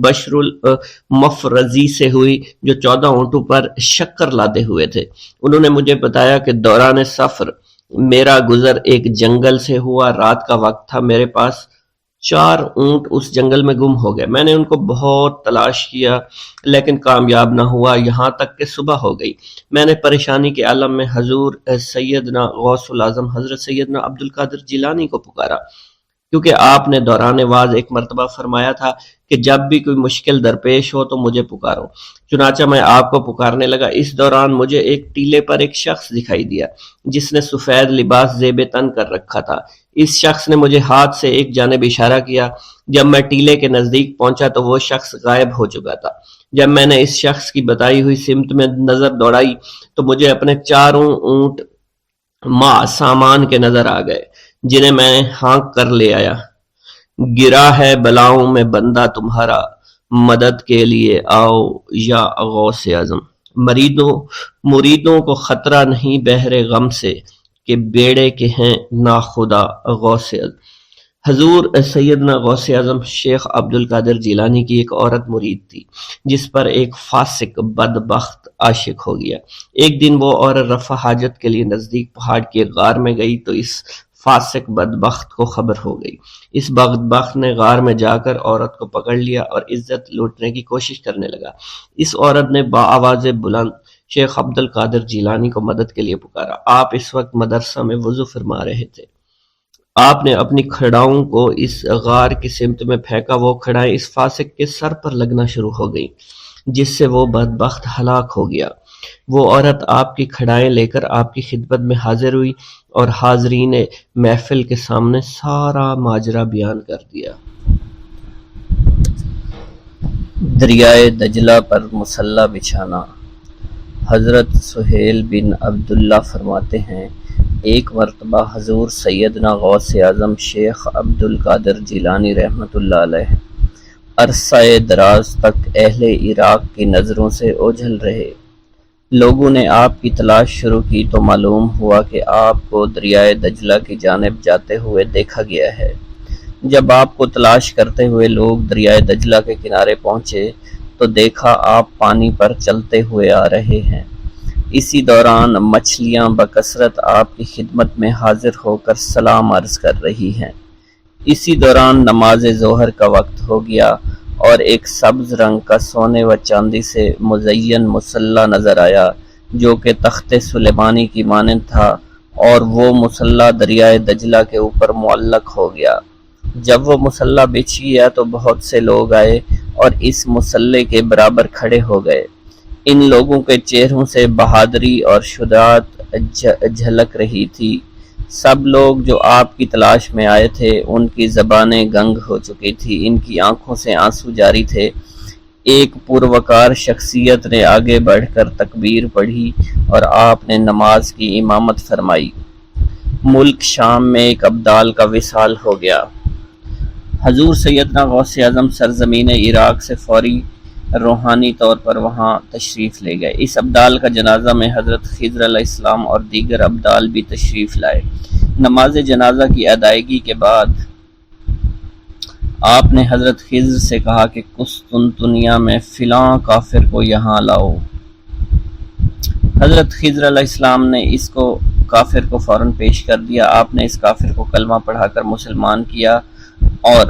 بشر المفرزی سے ہوئی جو 14 اونٹوں پر شکر لادے ہوئے تھے۔ انہوں نے مجھے بتایا کہ دوران سفر میرا گزر ایک جنگل سے ہوا، رات کا وقت تھا، میرے پاس 4 اونٹ اس جنگل میں گم ہو گئے۔ میں نے ان کو بہت تلاش کیا لیکن کامیاب نہ ہوا، یہاں تک کہ صبح ہو گئی۔ میں نے پریشانی کے عالم میں حضور سیدنا غوث العظم حضرت سیدنا عبد القادر جیلانی کو پکارا کیونکہ آپ نے دوران واز ایک مرتبہ فرمایا تھا کہ جب بھی کوئی مشکل درپیش ہو تو مجھے پکارو۔ چنانچہ میں آپ کو پکارنے لگا۔ اس دوران مجھے ایک ٹیلے پر ایک شخص دکھائی دیا جس نے سفید لباس زیب تن کر رکھا تھا۔ اس شخص نے مجھے ہاتھ سے ایک جانب اشارہ کیا۔ جب میں ٹیلے کے نزدیک پہنچا تو وہ شخص غائب ہو چکا تھا۔ جب میں نے اس شخص کی بتائی ہوئی سمت میں نظر دوڑائی تو مجھے اپنے 4 اونٹ سامان کے نظر آ گئے جنہیں میں ہانک کر لے آیا۔ گرا ہے بلاؤں میں بندہ تمہارا، مدد کے لیے آؤ یا غوث اعظم۔ مریدوں کو خطرہ نہیں بحر غم سے کہ بیڑے کے ہیں ناخدا غوث اعظم۔ حضور سیدنا غوث اعظم شیخ عبد القادر جیلانی کی ایک عورت مرید تھی جس پر ایک فاسق بدبخت عاشق ہو گیا۔ ایک دن وہ عورت رفع حاجت کے لیے نزدیک پہاڑ کی غار میں گئی تو اس فاسق بدبخت کو خبر ہو گئی۔ اس بدبخت نے غار میں جا کر عورت کو پکڑ لیا اور عزت لوٹنے کی کوشش کرنے لگا۔ اس عورت نے بآواز بلند شیخ عبد القادر جیلانی کو مدد کے لیے پکارا۔ آپ اس وقت مدرسہ میں وضو فرما رہے تھے۔ آپ نے اپنی کھڑاؤں کو اس غار کی سمت میں پھینکا۔ وہ کھڑائیں اس فاسق کے سر پر لگنا شروع ہو گئیں جس سے وہ بدبخت ہلاک ہو گیا۔ وہ عورت آپ کی کھڑائیں لے کر آپ کی خدمت میں حاضر ہوئی اور حاضرین محفل کے سامنے سارا ماجرا بیان کر دیا۔ دریائے دجلہ پر مصلی بچھانا۔ حضرت سہیل بن عبداللہ فرماتے ہیں، ایک مرتبہ حضور سیدنا غوث اعظم شیخ عبد القادر جیلانی رحمۃ اللہ علیہ عرصہ دراز تک اہل عراق کی نظروں سے اوجھل رہے۔ لوگوں نے آپ کی تلاش شروع کی تو معلوم ہوا کہ آپ کو دریائے دجلہ کی جانب جاتے ہوئے دیکھا گیا ہے۔ جب آپ کو تلاش کرتے ہوئے لوگ دریائے دجلہ کے کنارے پہنچے تو دیکھا آپ پانی پر چلتے ہوئے آ رہے ہیں۔ اسی دوران مچھلیاں بکثرت آپ کی خدمت میں حاضر ہو کر سلام عرض کر رہی ہیں۔ اسی دوران نماز ظہر کا وقت ہو گیا اور ایک سبز رنگ کا سونے و چاندی سے مزین مصلی نظر آیا جو کہ تخت سلیمانی کی مانند تھا، اور وہ مصلی دریائے دجلہ کے اوپر معلق ہو گیا۔ جب وہ مصلی بچھ گیا تو بہت سے لوگ آئے اور اس مصلی کے برابر کھڑے ہو گئے۔ ان لوگوں کے چہروں سے بہادری اور شجاعت جھلک رہی تھی۔ سب لوگ جو آپ کی تلاش میں آئے تھے ان کی زبانیں گنگ ہو چکی تھی، ان کی آنکھوں سے آنسو جاری تھے۔ ایک پروقار شخصیت نے آگے بڑھ کر تکبیر پڑھی اور آپ نے نماز کی امامت فرمائی۔ ملک شام میں ایک ابدال کا وصال ہو گیا۔ حضور سیدنا غوث اعظم سرزمین عراق سے فوری روحانی طور پر وہاں تشریف لے گئے۔ اس ابدال کا جنازہ میں حضرت خضر علیہ السلام اور دیگر ابدال بھی تشریف لائے۔ نماز جنازہ کی ادائیگی کے بعد آپ نے حضرت خضر سے کہا کہ قسطنطنیہ میں فلاں کافر کو یہاں لاؤ۔ حضرت خضر علیہ السلام نے اس کافر کو فوراً پیش کر دیا۔ آپ نے اس کافر کو کلمہ پڑھا کر مسلمان کیا اور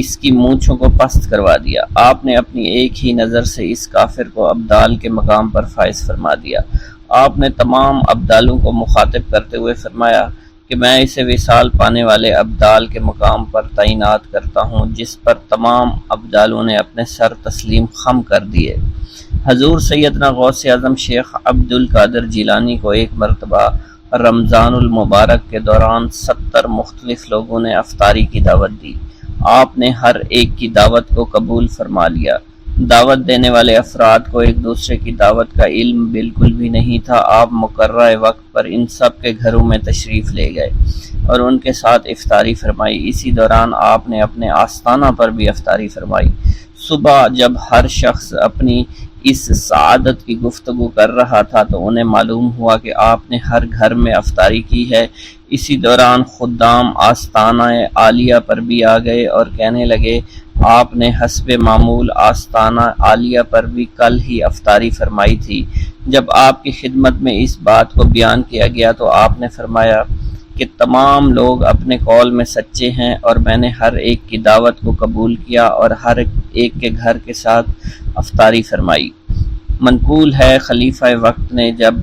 اس کی مونچھوں کو پست کروا دیا۔ آپ نے اپنی ایک ہی نظر سے اس کافر کو ابدال کے مقام پر فائز فرما دیا۔ آپ نے تمام ابدالوں کو مخاطب کرتے ہوئے فرمایا کہ میں اسے وصال پانے والے ابدال کے مقام پر تعینات کرتا ہوں، جس پر تمام ابدالوں نے اپنے سر تسلیم خم کر دیے۔ حضور سیدنا غوث اعظم شیخ عبد القادر جیلانی کو ایک مرتبہ رمضان المبارک کے دوران 70 مختلف لوگوں نے افطاری کی دعوت دی۔ آپ نے ہر ایک کی دعوت کو قبول فرما لیا۔ دعوت دینے والے افراد کو ایک دوسرے کی دعوت کا علم بالکل بھی نہیں تھا۔ آپ مقررہ وقت پر ان سب کے گھروں میں تشریف لے گئے اور ان کے ساتھ افطاری فرمائی۔ اسی دوران آپ نے اپنے آستانہ پر بھی افطاری فرمائی۔ صبح جب ہر شخص اپنی اس سعادت کی گفتگو کر رہا تھا تو انہیں معلوم ہوا کہ آپ نے ہر گھر میں افطاری کی ہے۔ اسی دوران خدام آستانہ عالیہ پر بھی آ گئے اور کہنے لگے، آپ نے حسب معمول آستانہ عالیہ پر بھی کل ہی افطاری فرمائی تھی۔ جب آپ کی خدمت میں اس بات کو بیان کیا گیا تو آپ نے فرمایا کہ تمام لوگ اپنے قول میں سچے ہیں اور میں نے ہر ایک کی دعوت کو قبول کیا اور ہر ایک کے گھر کے ساتھ افطاری فرمائی۔ منقول ہے خلیفہ وقت نے جب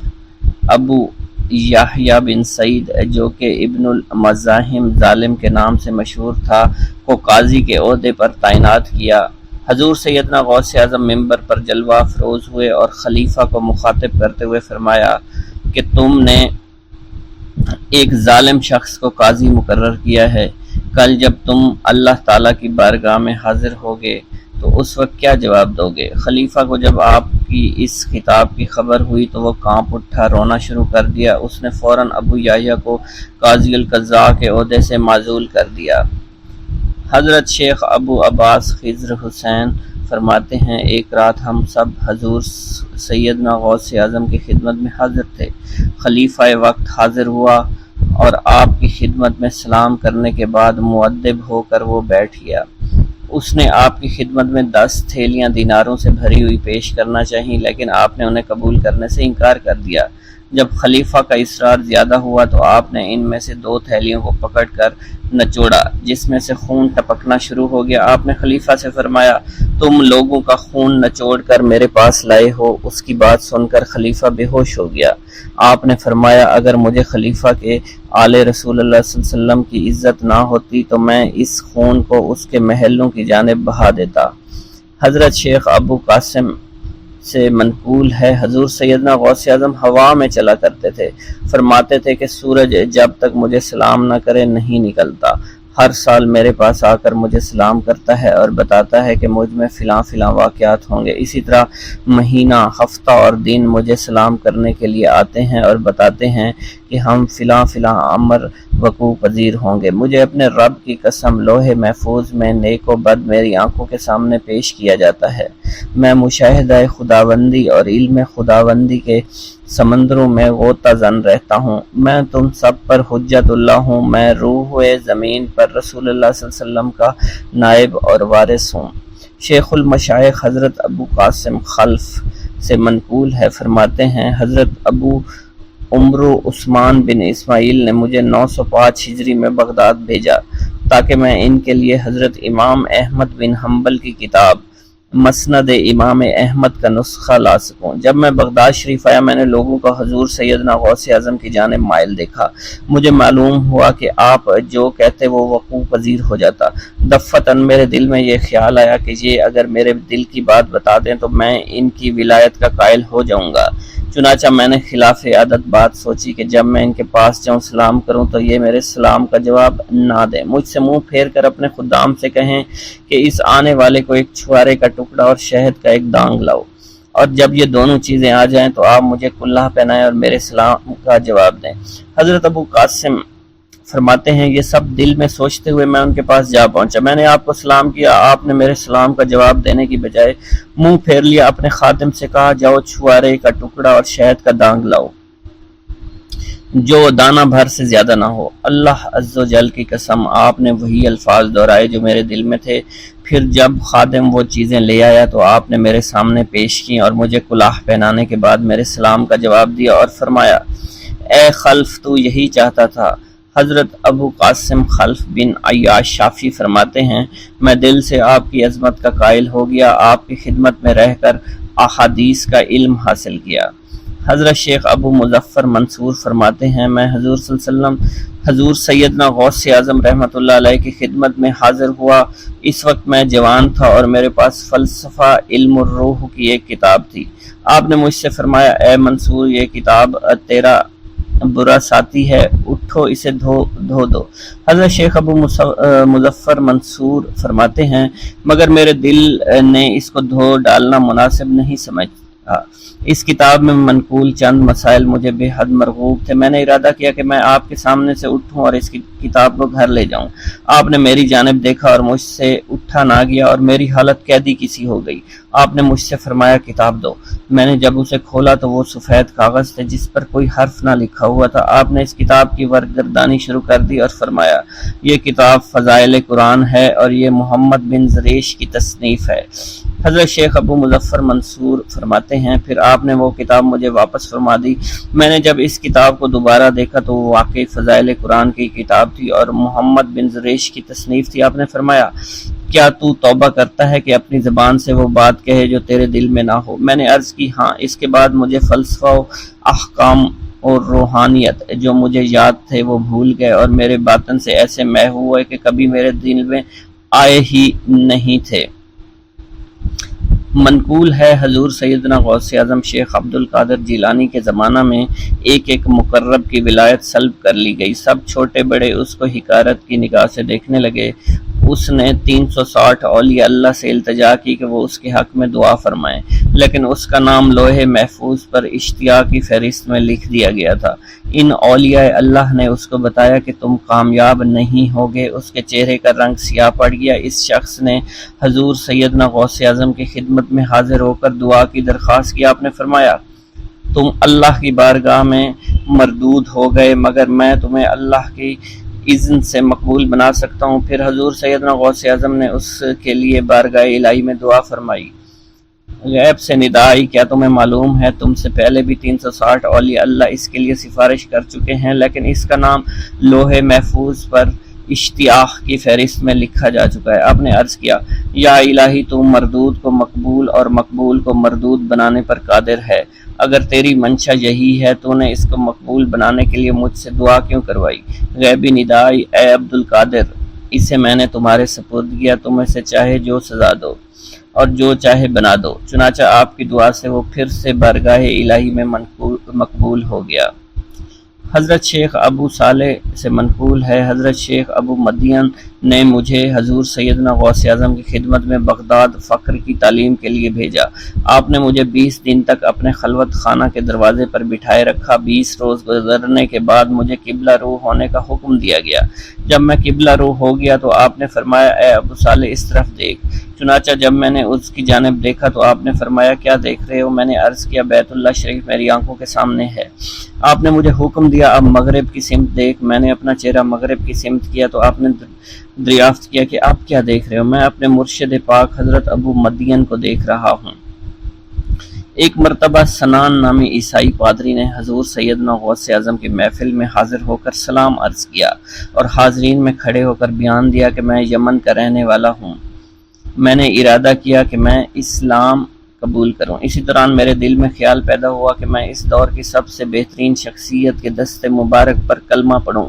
ابو یحییٰ بن سعید جو کہ ابن المزاحم ظالم کے نام سے مشہور تھا کو قاضی کے عہدے پر تعینات کیا۔ حضور سیدنا غوث اعظم ممبر پر جلوہ افروز ہوئے اور خلیفہ کو مخاطب کرتے ہوئے فرمایا کہ تم نے ایک ظالم شخص کو قاضی مقرر کیا ہے، کل جب تم اللہ تعالیٰ کی بارگاہ میں حاضر ہوگے تو اس وقت کیا جواب دو گے؟ خلیفہ کو جب آپ کی اس خطاب کی خبر ہوئی تو وہ کانپ اٹھا، رونا شروع کر دیا۔ اس نے فوراً ابو یحییٰ کو قاضی القضاء کے عہدے سے معزول کر دیا۔ حضرت شیخ ابو عباس خضر حسین فرماتے ہیں ایک رات ہم سب حضور سیدنا غوث اعظم کی خدمت میں حاضر تھے۔ خلیفہ وقت حاضر ہوا اور آپ کی خدمت میں سلام کرنے کے بعد مؤدب ہو کر وہ بیٹھ گیا۔ اس نے آپ کی خدمت میں 10 تھیلیاں دیناروں سے بھری ہوئی پیش کرنا چاہییں، لیکن آپ نے انہیں قبول کرنے سے انکار کر دیا۔ جب خلیفہ کا اصرار زیادہ ہوا تو آپ نے ان میں سے 2 تھیلیوں کو پکڑ کر نچوڑا، جس میں سے خون ٹپکنا شروع ہو گیا۔ آپ نے خلیفہ سے فرمایا تم لوگوں کا خون نچوڑ کر میرے پاس لائے ہو۔ اس کی بات سن کر خلیفہ بے ہوش ہو گیا۔ آپ نے فرمایا اگر مجھے خلیفہ کے آل رسول اللہ صلی اللہ علیہ وسلم کی عزت نہ ہوتی تو میں اس خون کو اس کے محلوں کی جانب بہا دیتا۔ حضرت شیخ ابو قاسم سے منقول ہے حضور سیدنا غوث اعظم ہوا میں چلا کرتے تھے، فرماتے تھے کہ سورج جب تک مجھے سلام نہ کرے نہیں نکلتا، ہر سال میرے پاس آ کر مجھے سلام کرتا ہے اور بتاتا ہے کہ مجھ میں فلاں فلاں واقعات ہوں گے۔ اسی طرح مہینہ، ہفتہ اور دن مجھے سلام کرنے کے لیے آتے ہیں اور بتاتے ہیں کہ ہم فلاں فلاں امر وقوع پذیر ہوں گے۔ مجھے اپنے رب کی قسم لوح محفوظ میں نیک و بد میری آنکھوں کے سامنے پیش کیا جاتا ہے۔ میں مشاہدہ خداوندی اور علم خداوندی کے سمندروں میں غوطہ زن رہتا ہوں۔ میں تم سب پر حجت اللہ ہوں۔ میں روح زمین پر رسول اللہ صلی اللہ علیہ وسلم کا نائب اور وارث ہوں۔ شیخ المشائخ حضرت ابو قاسم خلف سے منقول ہے، فرماتے ہیں حضرت ابو عمرو عثمان بن اسماعیل نے مجھے 905 ہجری میں بغداد بھیجا تاکہ میں ان کے لیے حضرت امام احمد بن حنبل کی کتاب مسند امام احمد کا نسخہ لا سکوں۔ جب میں بغداد شریف آیا میں نے لوگوں کا حضور سیدنا غوث اعظم کی جانب مائل دیکھا۔ مجھے معلوم ہوا کہ آپ جو کہتے وہ وقوع پذیر ہو جاتا۔ دفتن میرے دل میں یہ خیال آیا کہ یہ اگر میرے دل کی بات بتا دیں تو میں ان کی ولایت کا قائل ہو جاؤں گا۔ چنانچہ میں نے خلاف عادت بات سوچی کہ جب میں ان کے پاس جاؤں سلام کروں تو یہ میرے سلام کا جواب نہ دیں، مجھ سے منہ پھیر کر اپنے خدام سے کہیں کہ اس آنے والے کو ایک چھوارے کا ٹکڑا اور شہد کا ایک دانگ لاؤ، اور جب یہ دونوں چیزیں آ جائیں تو آپ مجھے کلہ پہنائیں اور میرے سلام کا جواب دیں۔ حضرت ابو قاسم فرماتے ہیں یہ سب دل میں سوچتے ہوئے میں ان کے پاس جا پہنچا۔ میں نے آپ کو سلام کیا، آپ نے میرے سلام کا جواب دینے کی بجائے منہ پھیر لیا۔ اپنے خادم سے کہا جاؤ چھوارے کا ٹکڑا اور شہد کا دانگ لاؤ جو دانہ بھر سے زیادہ نہ ہو۔ اللہ عز و جل کی قسم آپ نے وہی الفاظ دہرائے جو میرے دل میں تھے۔ پھر جب خادم وہ چیزیں لے آیا تو آپ نے میرے سامنے پیش کی اور مجھے کلاه پہنانے کے بعد میرے سلام کا جواب دیا اور فرمایا اے خلف تو یہی چاہتا تھا۔ حضرت ابو قاسم خلف بن عیاش شافعی فرماتے ہیں میں دل سے آپ کی عظمت کا قائل ہو گیا، آپ کی خدمت میں رہ کر احادیث کا علم حاصل کیا۔ حضرت شیخ ابو مظفر منصور فرماتے ہیں میں حضور صلی اللہ علیہ وسلم حضور سیدنا غوث اعظم رحمۃ اللہ علیہ کی خدمت میں حاضر ہوا۔ اس وقت میں جوان تھا اور میرے پاس فلسفہ علم الروح کی ایک کتاب تھی۔ آپ نے مجھ سے فرمایا اے منصور یہ کتاب تیرا برا ساتھی ہے، اٹھو اسے دھو دو۔ حضرت شیخ ابو مظفر منصور فرماتے ہیں مگر میرے دل نے اس کو دھو ڈالنا مناسب نہیں سمجھا۔ اس کتاب میں منقول چند مسائل مجھے بے حد مرغوب تھے۔ میں نے ارادہ کیا کہ میں آپ کے سامنے سے اٹھوں اور اس کتاب کو گھر لے جاؤں۔ آپ نے میری جانب دیکھا اور مجھ سے اٹھا نہ گیا اور میری حالت قیدی کسی ہو گئی۔ آپ نے مجھ سے فرمایا کتاب دو۔ میں نے جب اسے کھولا تو وہ سفید کاغذ تھے جس پر کوئی حرف نہ لکھا ہوا تھا۔ آپ نے اس کتاب کی ورگردانی شروع کر دی اور فرمایا یہ کتاب فضائل قرآن ہے اور یہ محمد بن زریش کی تصنیف ہے۔ حضرت شیخ ابو مظفر منصور فرماتے ہیں پھر آپ نے وہ کتاب مجھے واپس فرما دی۔ میں نے جب اس کتاب کو دوبارہ دیکھا تو وہ واقعی فضائل قرآن کی کتاب تھی اور محمد بن زریش کی تصنیف تھی۔ آپ نے فرمایا کیا تو توبہ کرتا ہے کہ اپنی زبان سے وہ بات کہے جو تیرے دل میں نہ ہو؟ میں نے عرض کی ہاں۔ اس کے بعد مجھے فلسفہ و احکام اور روحانیت جو مجھے یاد تھے وہ بھول گئے اور میرے باطن سے ایسے محو ہوئے کہ کبھی میرے دل میں آئے ہی نہیں تھے۔ منقول ہے حضور سیدنا غوث اعظم شیخ عبد القادر جیلانی کے زمانہ میں ایک ایک مقرب کی ولایت سلب کر لی گئی۔ سب چھوٹے بڑے اس کو حقارت کی نگاہ سے دیکھنے لگے۔ اس نے 360 اولیاء اللہ سے التجا کی کہ وہ اس کے حق میں دعا فرمائیں، لیکن اس کا نام لوح محفوظ پر اشتیاق کی فہرست میں لکھ دیا گیا تھا۔ ان اولیاء اللہ نے اس کو بتایا کہ تم کامیاب نہیں ہوگے۔ اس کے چہرے کا رنگ سیاہ پڑ گیا۔ اس شخص نے حضور سیدنا غوث اعظم کی خدمت میں حاضر ہو کر دعا کی درخواست کی۔ آپ نے فرمایا تم اللہ کی بارگاہ میں مردود ہو گئے، مگر میں تمہیں اللہ کی اذن سے مقبول بنا سکتا ہوں۔ پھر حضور سیدنا غوث اعظم نے اس کے لیے بارگاہ الہی میں دعا فرمائی۔ غیب سے ندا آئی، کیا تمہیں معلوم ہے تم سے پہلے بھی 360 اولیاء اللہ اس کے لیے سفارش کر چکے ہیں، لیکن اس کا نام لوح محفوظ پر اشتیاق کی فہرست میں لکھا جا چکا ہے۔ آپ نے عرض کیا یا الہی تو مردود کو مقبول اور مقبول کو مردود بنانے پر قادر ہے۔ اگر تیری منشا یہی ہے تو نے اس کو مقبول بنانے کے لیے مجھ سے دعا کیوں کروائی؟ غیبی ندا آئی، اے عبد القادر، اسے میں نے تمہارے سپرد کیا، تم اسے چاہے جو سزا دو اور جو چاہے بنا دو۔ چنانچہ آپ کی دعا سے وہ پھر سے بارگاہ الہی میں مقبول ہو گیا۔ حضرت شیخ ابو صالح سے منقول ہے، حضرت شیخ ابو مدین نے مجھے حضور سیدنا غوث اعظم کی خدمت میں بغداد فقر کی تعلیم کے لیے بھیجا۔ آپ نے مجھے 20 دن تک اپنے خلوت خانہ کے دروازے پر بٹھائے رکھا۔ 20 روز گزرنے کے بعد مجھے قبلہ رو ہونے کا حکم دیا گیا۔ جب میں قبلہ رو ہو گیا تو آپ نے فرمایا اے ابو صالح اس طرف دیکھ۔ چنانچہ جب میں نے اس کی جانب دیکھا تو آپ نے فرمایا کیا دیکھ رہے ہو؟ میں نے عرض کیا بیت اللہ شریف میری آنکھوں کے سامنے ہے۔ آپ نے مجھے حکم دیا اب مغرب کی سمت دیکھ۔ میں نے اپنا چہرہ مغرب کی سمت کیا تو آپ نے دریافت کیا کہ آپ کیا دیکھ رہے ہو؟ میں اپنے مرشد پاک حضرت ابو مدین کو دیکھ رہا ہوں۔ ایک مرتبہ سنان نامی عیسائی پادری نے حضور سیدنا غوث اعظم کی محفل میں حاضر ہو کر سلام عرض کیا اور حاضرین میں کھڑے ہو کر بیان دیا کہ میں یمن کا رہنے والا ہوں۔ میں نے ارادہ کیا کہ میں اسلام قبول کروں۔ اسی دوران میرے دل میں خیال پیدا ہوا کہ میں اس دور کی سب سے بہترین شخصیت کے دست مبارک پر کلمہ پڑھوں۔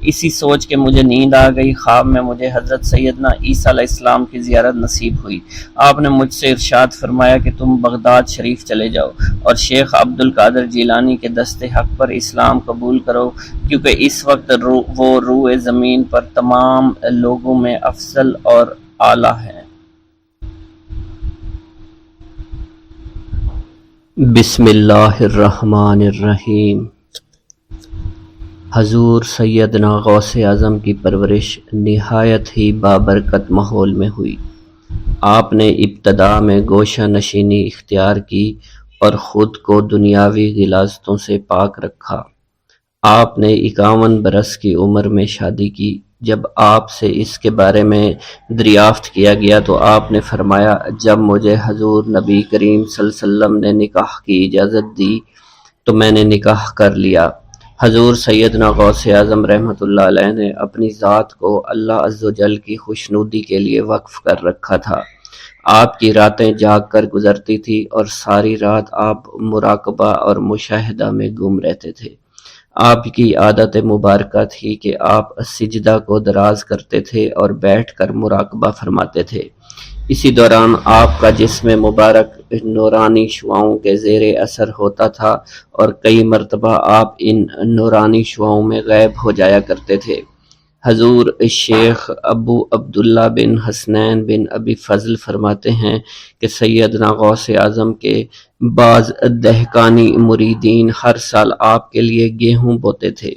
اسی سوچ کے مجھے نیند آ گئی۔ خواب میں مجھے حضرت سیدنا عیسیٰ علیہ السلام کی زیارت نصیب ہوئی۔ آپ نے مجھ سے ارشاد فرمایا کہ تم بغداد شریف چلے جاؤ اور شیخ عبد القادر جیلانی کے دست حق پر اسلام قبول کرو، کیونکہ اس وقت وہ روئے زمین پر تمام لوگوں میں افضل اور اعلیٰ ہے۔ بسم اللہ الرحمن الرحیم۔ حضور سیدنا غوث اعظم کی پرورش نہایت ہی بابرکت ماحول میں ہوئی۔ آپ نے ابتدا میں گوشہ نشینی اختیار کی اور خود کو دنیاوی غلاظتوں سے پاک رکھا۔ آپ نے 51 برس کی عمر میں شادی کی۔ جب آپ سے اس کے بارے میں دریافت کیا گیا تو آپ نے فرمایا جب مجھے حضور نبی کریم صلی اللہ علیہ وسلم نے نکاح کی اجازت دی تو میں نے نکاح کر لیا۔ حضور سیدنا غوث اعظم رحمۃ اللہ علیہ نے اپنی ذات کو اللہ عز و جل کی خوشنودی کے لیے وقف کر رکھا تھا۔ آپ کی راتیں جاگ کر گزرتی تھی اور ساری رات آپ مراقبہ اور مشاہدہ میں گم رہتے تھے۔ آپ کی عادت مبارکہ تھی کہ آپ سجدہ کو دراز کرتے تھے اور بیٹھ کر مراقبہ فرماتے تھے۔ اسی دوران آپ کا جسم مبارک نورانی شعاؤں کے زیر اثر ہوتا تھا اور کئی مرتبہ آپ ان نورانی شعاؤں میں غائب ہو جایا کرتے تھے۔ حضور شیخ ابو عبداللہ بن حسنین بن ابی فضل فرماتے ہیں کہ سیدنا غوث اعظم کے بعض دہقانی مریدین ہر سال آپ کے لیے گیہوں بوتے تھے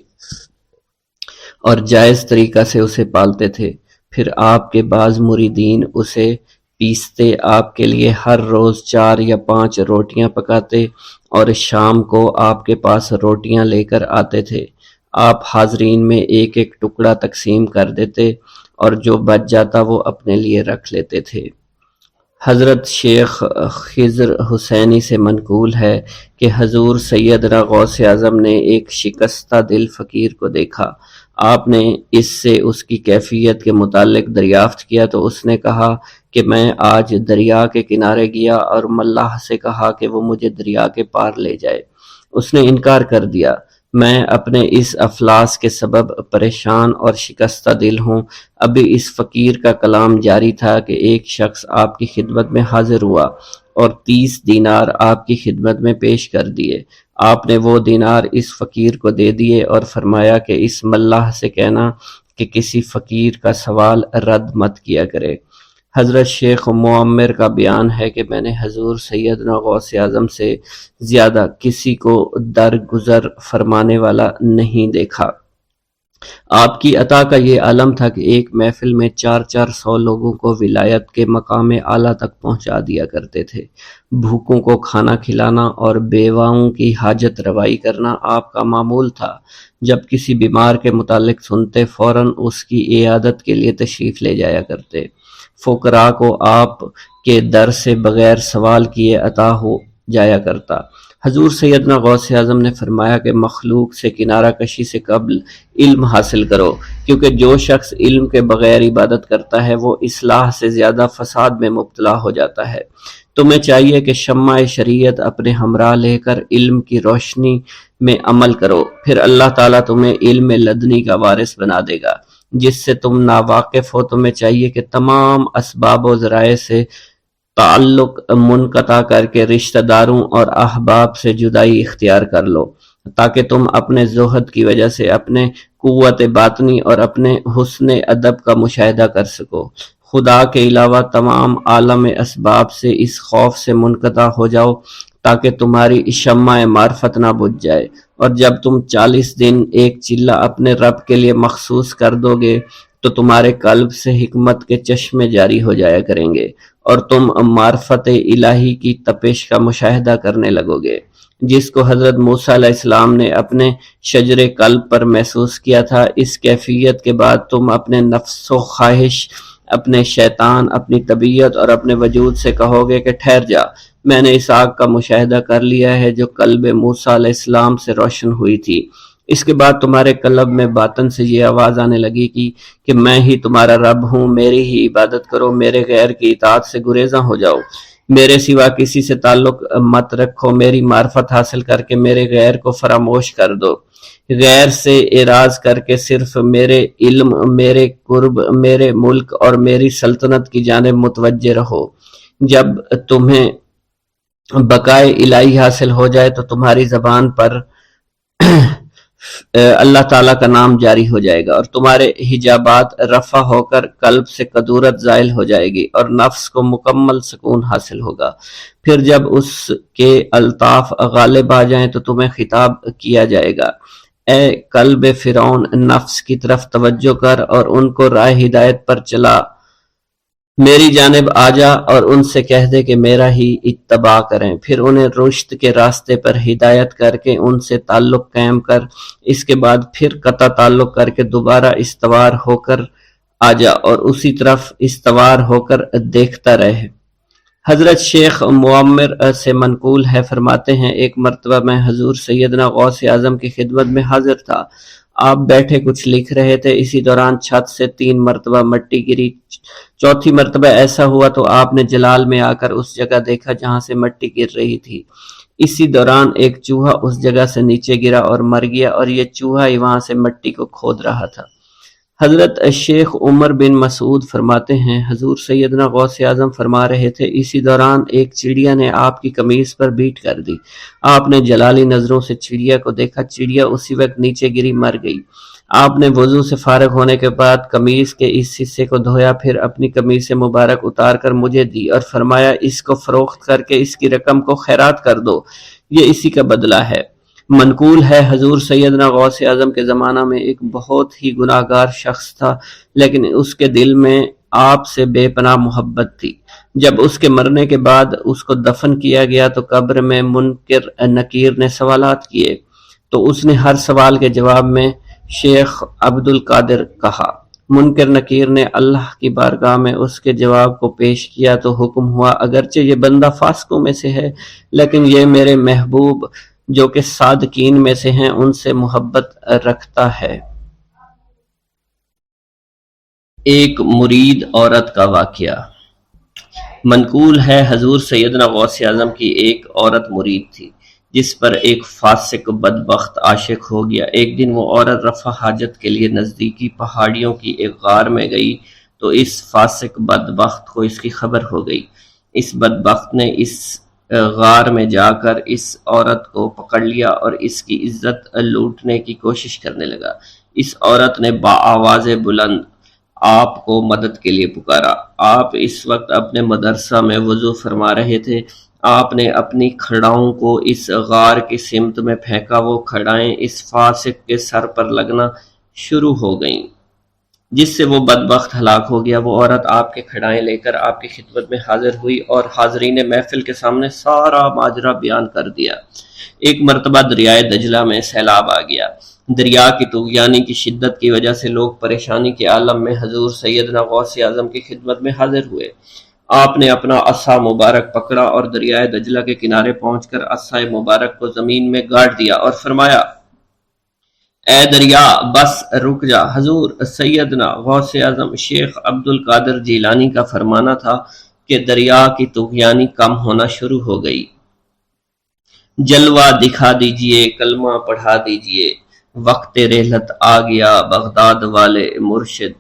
اور جائز طریقہ سے اسے پالتے تھے۔ پھر آپ کے بعض مریدین اسے پیستے آپ کے لیے ہر روز 4 یا 5 روٹیاں پکاتے اور شام کو آپ کے پاس روٹیاں لے کر آتے تھے۔ آپ حاضرین میں ایک ایک ٹکڑا تقسیم کر دیتے اور جو بچ جاتا وہ اپنے لیے رکھ لیتے تھے۔ حضرت شیخ خضر حسینی سے منقول ہے کہ حضور سیدنا غوث اعظم نے ایک شکستہ دل فقیر کو دیکھا۔ آپ نے اس سے اس کی کیفیت کے متعلق دریافت کیا تو اس نے کہا کہ میں آج دریا کے کنارے گیا اور ملاح سے کہا کہ وہ مجھے دریا کے پار لے جائے۔ اس نے انکار کر دیا۔ میں اپنے اس افلاس کے سبب پریشان اور شکستہ دل ہوں۔ ابھی اس فقیر کا کلام جاری تھا کہ ایک شخص آپ کی خدمت میں حاضر ہوا اور 30 دینار آپ کی خدمت میں پیش کر دیے۔ آپ نے وہ دینار اس فقیر کو دے دیے اور فرمایا کہ اس ملاح سے کہنا کہ کسی فقیر کا سوال رد مت کیا کرے۔ حضرت شیخ معمر کا بیان ہے کہ میں نے حضور سیدنا غوث اعظم سے زیادہ کسی کو درگزر فرمانے والا نہیں دیکھا۔ آپ کی عطا کا یہ عالم تھا کہ ایک محفل میں 400 لوگوں کو ولایت کے مقام اعلیٰ تک پہنچا دیا کرتے تھے۔ بھوکوں کو کھانا کھلانا اور بیواؤں کی حاجت روائی کرنا آپ کا معمول تھا۔ جب کسی بیمار کے متعلق سنتے فوراً اس کی عیادت کے لیے تشریف لے جایا کرتے۔ فقراء کو آپ کے در سے بغیر سوال کیے عطا ہو جایا کرتا۔ حضور سیدنا غوث اعظم نے فرمایا کہ مخلوق سے کنارہ کشی سے قبل علم حاصل کرو، کیونکہ جو شخص علم کے بغیر عبادت کرتا ہے وہ اصلاح سے زیادہ فساد میں مبتلا ہو جاتا ہے۔ تمہیں چاہیے کہ شمع شریعت اپنے ہمراہ لے کر علم کی روشنی میں عمل کرو، پھر اللہ تعالیٰ تمہیں علم لدنی کا وارث بنا دے گا جس سے تم ناواقف ہو۔ تمہیں چاہیے کہ تمام اسباب و ذرائع سے تعلق منقطع کر کے رشتہ داروں اور احباب سے جدائی اختیار کر لو، تاکہ تم اپنے زہد کی وجہ سے اپنے قوت باطنی اور اپنے حسن ادب کا مشاہدہ کر سکو۔ خدا کے علاوہ تمام عالم اسباب سے اس خوف سے منقطع ہو جاؤ تاکہ تمہاری شمع معرفت نہ بجھ جائے، اور جب تم 40 دن ایک چلہ اپنے رب کے لیے مخصوص کر دو گے تو تمہارے قلب سے حکمت کے چشمے جاری ہو جایا کریں گے اور تم معرفت الہی کی تپش کا مشاہدہ کرنے لگو گے، جس کو حضرت موسیٰ علیہ السلام نے اپنے شجر قلب پر محسوس کیا تھا۔ اس کیفیت کے بعد تم اپنے نفس و خواہش، اپنے شیطان، اپنی طبیعت اور اپنے وجود سے کہو گے کہ ٹھہر جا، میں نے اس آگ کا مشاہدہ کر لیا ہے جو قلب موسیٰ علیہ السلام سے روشن ہوئی تھی۔ اس کے بعد تمہارے قلب میں باطن سے یہ آواز آنے لگی کہ میں ہی تمہارا رب ہوں، میری ہی عبادت کرو، میرے غیر کی اطاعت سے گریزاں ہو جاؤ، میرے سوا کسی سے تعلق مت رکھو، میری معرفت حاصل کر کے میرے غیر کو فراموش کر دو، غیر سے اعراض کر کے صرف میرے علم، میرے قرب، میرے ملک اور میری سلطنت کی جانب متوجہ رہو۔ جب تمہیں بقائے الہی حاصل ہو جائے تو تمہاری زبان پر اللہ تعالیٰ کا نام جاری ہو جائے گا اور تمہارے حجابات رفع ہو کر قلب سے قدورت زائل ہو جائے گی اور نفس کو مکمل سکون حاصل ہوگا۔ پھر جب اس کے الطاف غالب آ جائیں تو تمہیں خطاب کیا جائے گا، اے قلب فرعون، نفس کی طرف توجہ کر اور ان کو راہ ہدایت پر چلا، میری جانب آ جا اور ان سے کہہ دے کہ میرا ہی اتباع کریں، پھر انہیں رشد کے راستے پر ہدایت کر کے ان سے تعلق قائم کر، اس کے بعد پھر قطع تعلق کر کے دوبارہ استوار ہو کر آ جا اور اسی طرف استوار ہو کر دیکھتا رہے۔ حضرت شیخ معمر سے منقول ہے، فرماتے ہیں ایک مرتبہ میں حضور سیدنا غوث اعظم کی خدمت میں حاضر تھا۔ آپ بیٹھے کچھ لکھ رہے تھے، اسی دوران چھت سے 3 مرتبہ مٹی گری، چوتھی مرتبہ ایسا ہوا تو آپ نے جلال میں آ کر اس جگہ دیکھا جہاں سے مٹی گر رہی تھی۔ اسی دوران ایک چوہا اس جگہ سے نیچے گرا اور مر گیا اور یہ چوہا ہی وہاں سے مٹی کو کھود رہا تھا۔ حضرت شیخ عمر بن مسعود فرماتے ہیں حضور سیدنا غوث اعظم فرما رہے تھے، اسی دوران ایک چڑیا نے آپ کی قمیض پر بیٹ کر دی۔ آپ نے جلالی نظروں سے چڑیا کو دیکھا، چڑیا اسی وقت نیچے گری مر گئی۔ آپ نے وضو سے فارغ ہونے کے بعد قمیض کے اس حصے کو دھویا، پھر اپنی قمیض مبارک اتار کر مجھے دی اور فرمایا اس کو فروخت کر کے اس کی رقم کو خیرات کر دو، یہ اسی کا بدلہ ہے۔ منقول ہے حضور سیدنا غوث اعظم کے زمانہ میں ایک بہت ہی گناہ گار شخص تھا، لیکن اس کے دل میں آپ سے بے پناہ محبت تھی۔ جب اس کے مرنے کے بعد اس کو دفن کیا گیا تو قبر میں منکر نکیر نے سوالات کیے، تو اس نے ہر سوال کے جواب میں شیخ عبد القادر کہا۔ منکر نکیر نے اللہ کی بارگاہ میں اس کے جواب کو پیش کیا تو حکم ہوا، اگرچہ یہ بندہ فاسقوں میں سے ہے لیکن یہ میرے محبوب جو کہ صادقین میں سے ہیں ان سے محبت رکھتا ہے۔ ایک مرید عورت کا واقعہ۔ منقول ہے حضور سیدنا غوث اعظم کی ایک عورت مرید تھی جس پر ایک فاسق بدبخت عاشق ہو گیا۔ ایک دن وہ عورت رفع حاجت کے لیے نزدیکی پہاڑیوں کی ایک غار میں گئی تو اس فاسق بدبخت کو اس کی خبر ہو گئی۔ اس بدبخت نے اس غار میں جا کر اس عورت کو پکڑ لیا اور اس کی عزت لوٹنے کی کوشش کرنے لگا۔ اس عورت نے بآواز بلند آپ کو مدد کے لیے پکارا۔ آپ اس وقت اپنے مدرسہ میں وضو فرما رہے تھے۔ آپ نے اپنی کھڑاؤں کو اس غار کی سمت میں پھینکا۔ وہ کھڑائیں اس فاسق کے سر پر لگنا شروع ہو گئیں جس سے وہ بدبخت ہلاک ہو گیا۔ وہ عورت آپ کے کھڑائیں لے کر آپ کی خدمت میں حاضر ہوئی اور حاضرین محفل کے سامنے سارا ماجرا بیان کر دیا۔ ایک مرتبہ دریائے دجلہ میں سیلاب آ گیا۔ دریا کی طغیانی کی شدت کی وجہ سے لوگ پریشانی کے عالم میں حضور سیدنا غوث اعظم کی خدمت میں حاضر ہوئے۔ آپ نے اپنا عصا مبارک پکڑا اور دریائے دجلہ کے کنارے پہنچ کر عصا مبارک کو زمین میں گاڑ دیا اور فرمایا، اے دریا بس رک جا۔ حضور سیدنا غوث اعظم شیخ عبد القادر جیلانی کا فرمانا تھا کہ دریا کی طغیانی کم ہونا شروع ہو گئی۔ جلوہ دکھا دیجئے، کلمہ پڑھا دیجئے، وقت رحلت آ گیا بغداد والے مرشد۔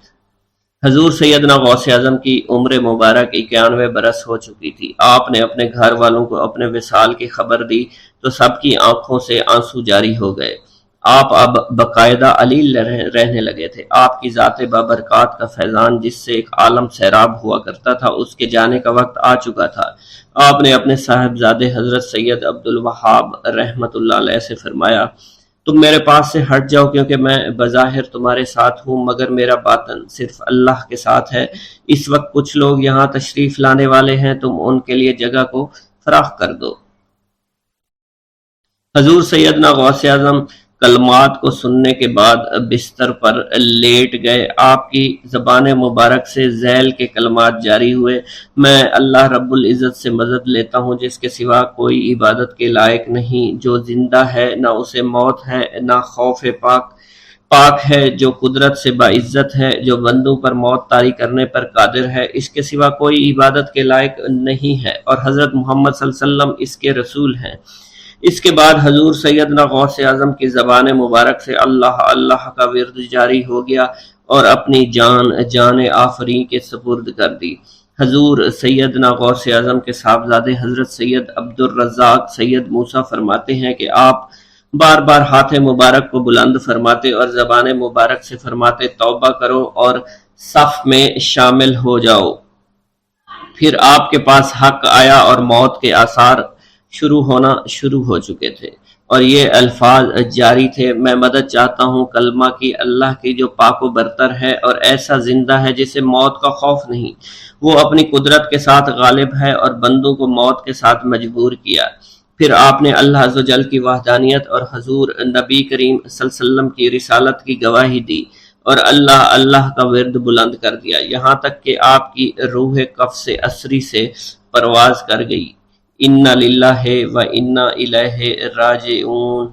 حضور سیدنا غوث اعظم کی عمر مبارک 91 برس ہو چکی تھی۔ آپ نے اپنے گھر والوں کو اپنے وصال کی خبر دی تو سب کی آنکھوں سے آنسو جاری ہو گئے۔ آپ اب باقاعدہ علیل رہنے لگے تھے۔ آپ کی ذات بابرکات کا فیضان جس سے ایک عالم سیراب ہوا کرتا تھا اس کے جانے کا وقت آ چکا تھا۔ آپ نے اپنے صاحبزادے حضرت سید عبد الوہاب رحمۃ اللہ علیہ سے فرمایا، تم میرے پاس سے ہٹ جاؤ کیونکہ میں بظاہر تمہارے ساتھ ہوں مگر میرا باطن صرف اللہ کے ساتھ ہے۔ اس وقت کچھ لوگ یہاں تشریف لانے والے ہیں، تم ان کے لیے جگہ کو فراخ کر دو۔ حضور سیدنا غوث اعظم کلمات کو سننے کے بعد بستر پر لیٹ گئے۔ آپ کی زبان مبارک سے ذیل کے کلمات جاری ہوئے، میں اللہ رب العزت سے مدد لیتا ہوں جس کے سوا کوئی عبادت کے لائق نہیں، جو زندہ ہے نہ اسے موت ہے نہ خوف پاک ہے، جو قدرت سے باعزت ہے، جو بندوں پر موت طاری کرنے پر قادر ہے، اس کے سوا کوئی عبادت کے لائق نہیں ہے، اور حضرت محمد صلی اللہ علیہ وسلم اس کے رسول ہیں۔ اس کے بعد حضور سیدنا غوث اعظم کی زبان مبارک سے اللہ اللہ کا ورد جاری ہو گیا اور اپنی جان آفریں کے سپرد کر دی۔ حضور سیدنا غوث اعظم کے صاحبزادے حضرت سید عبد الرزاق سید موسیٰ فرماتے ہیں کہ آپ بار بار ہاتھ مبارک کو بلند فرماتے اور زبان مبارک سے فرماتے، توبہ کرو اور صف میں شامل ہو جاؤ۔ پھر آپ کے پاس حق آیا اور موت کے آثار ہونا شروع ہو چکے تھے اور یہ الفاظ جاری تھے، میں مدد چاہتا ہوں کلمہ کی، اللہ کی جو پاک و برتر ہے اور ایسا زندہ ہے جسے موت کا خوف نہیں، وہ اپنی قدرت کے ساتھ غالب ہے اور بندوں کو موت کے ساتھ مجبور کیا۔ پھر آپ نے اللہ عز و جل کی وحدانیت اور حضور نبی کریم صلی اللہ علیہ وسلم کی رسالت کی گواہی دی اور اللہ اللہ کا ورد بلند کر دیا، یہاں تک کہ آپ کی روح قفس اسری سے پرواز کر گئی۔ اِنَّ لِلَّهِ وَإِنَّا إِلَيْهِ راجعون۔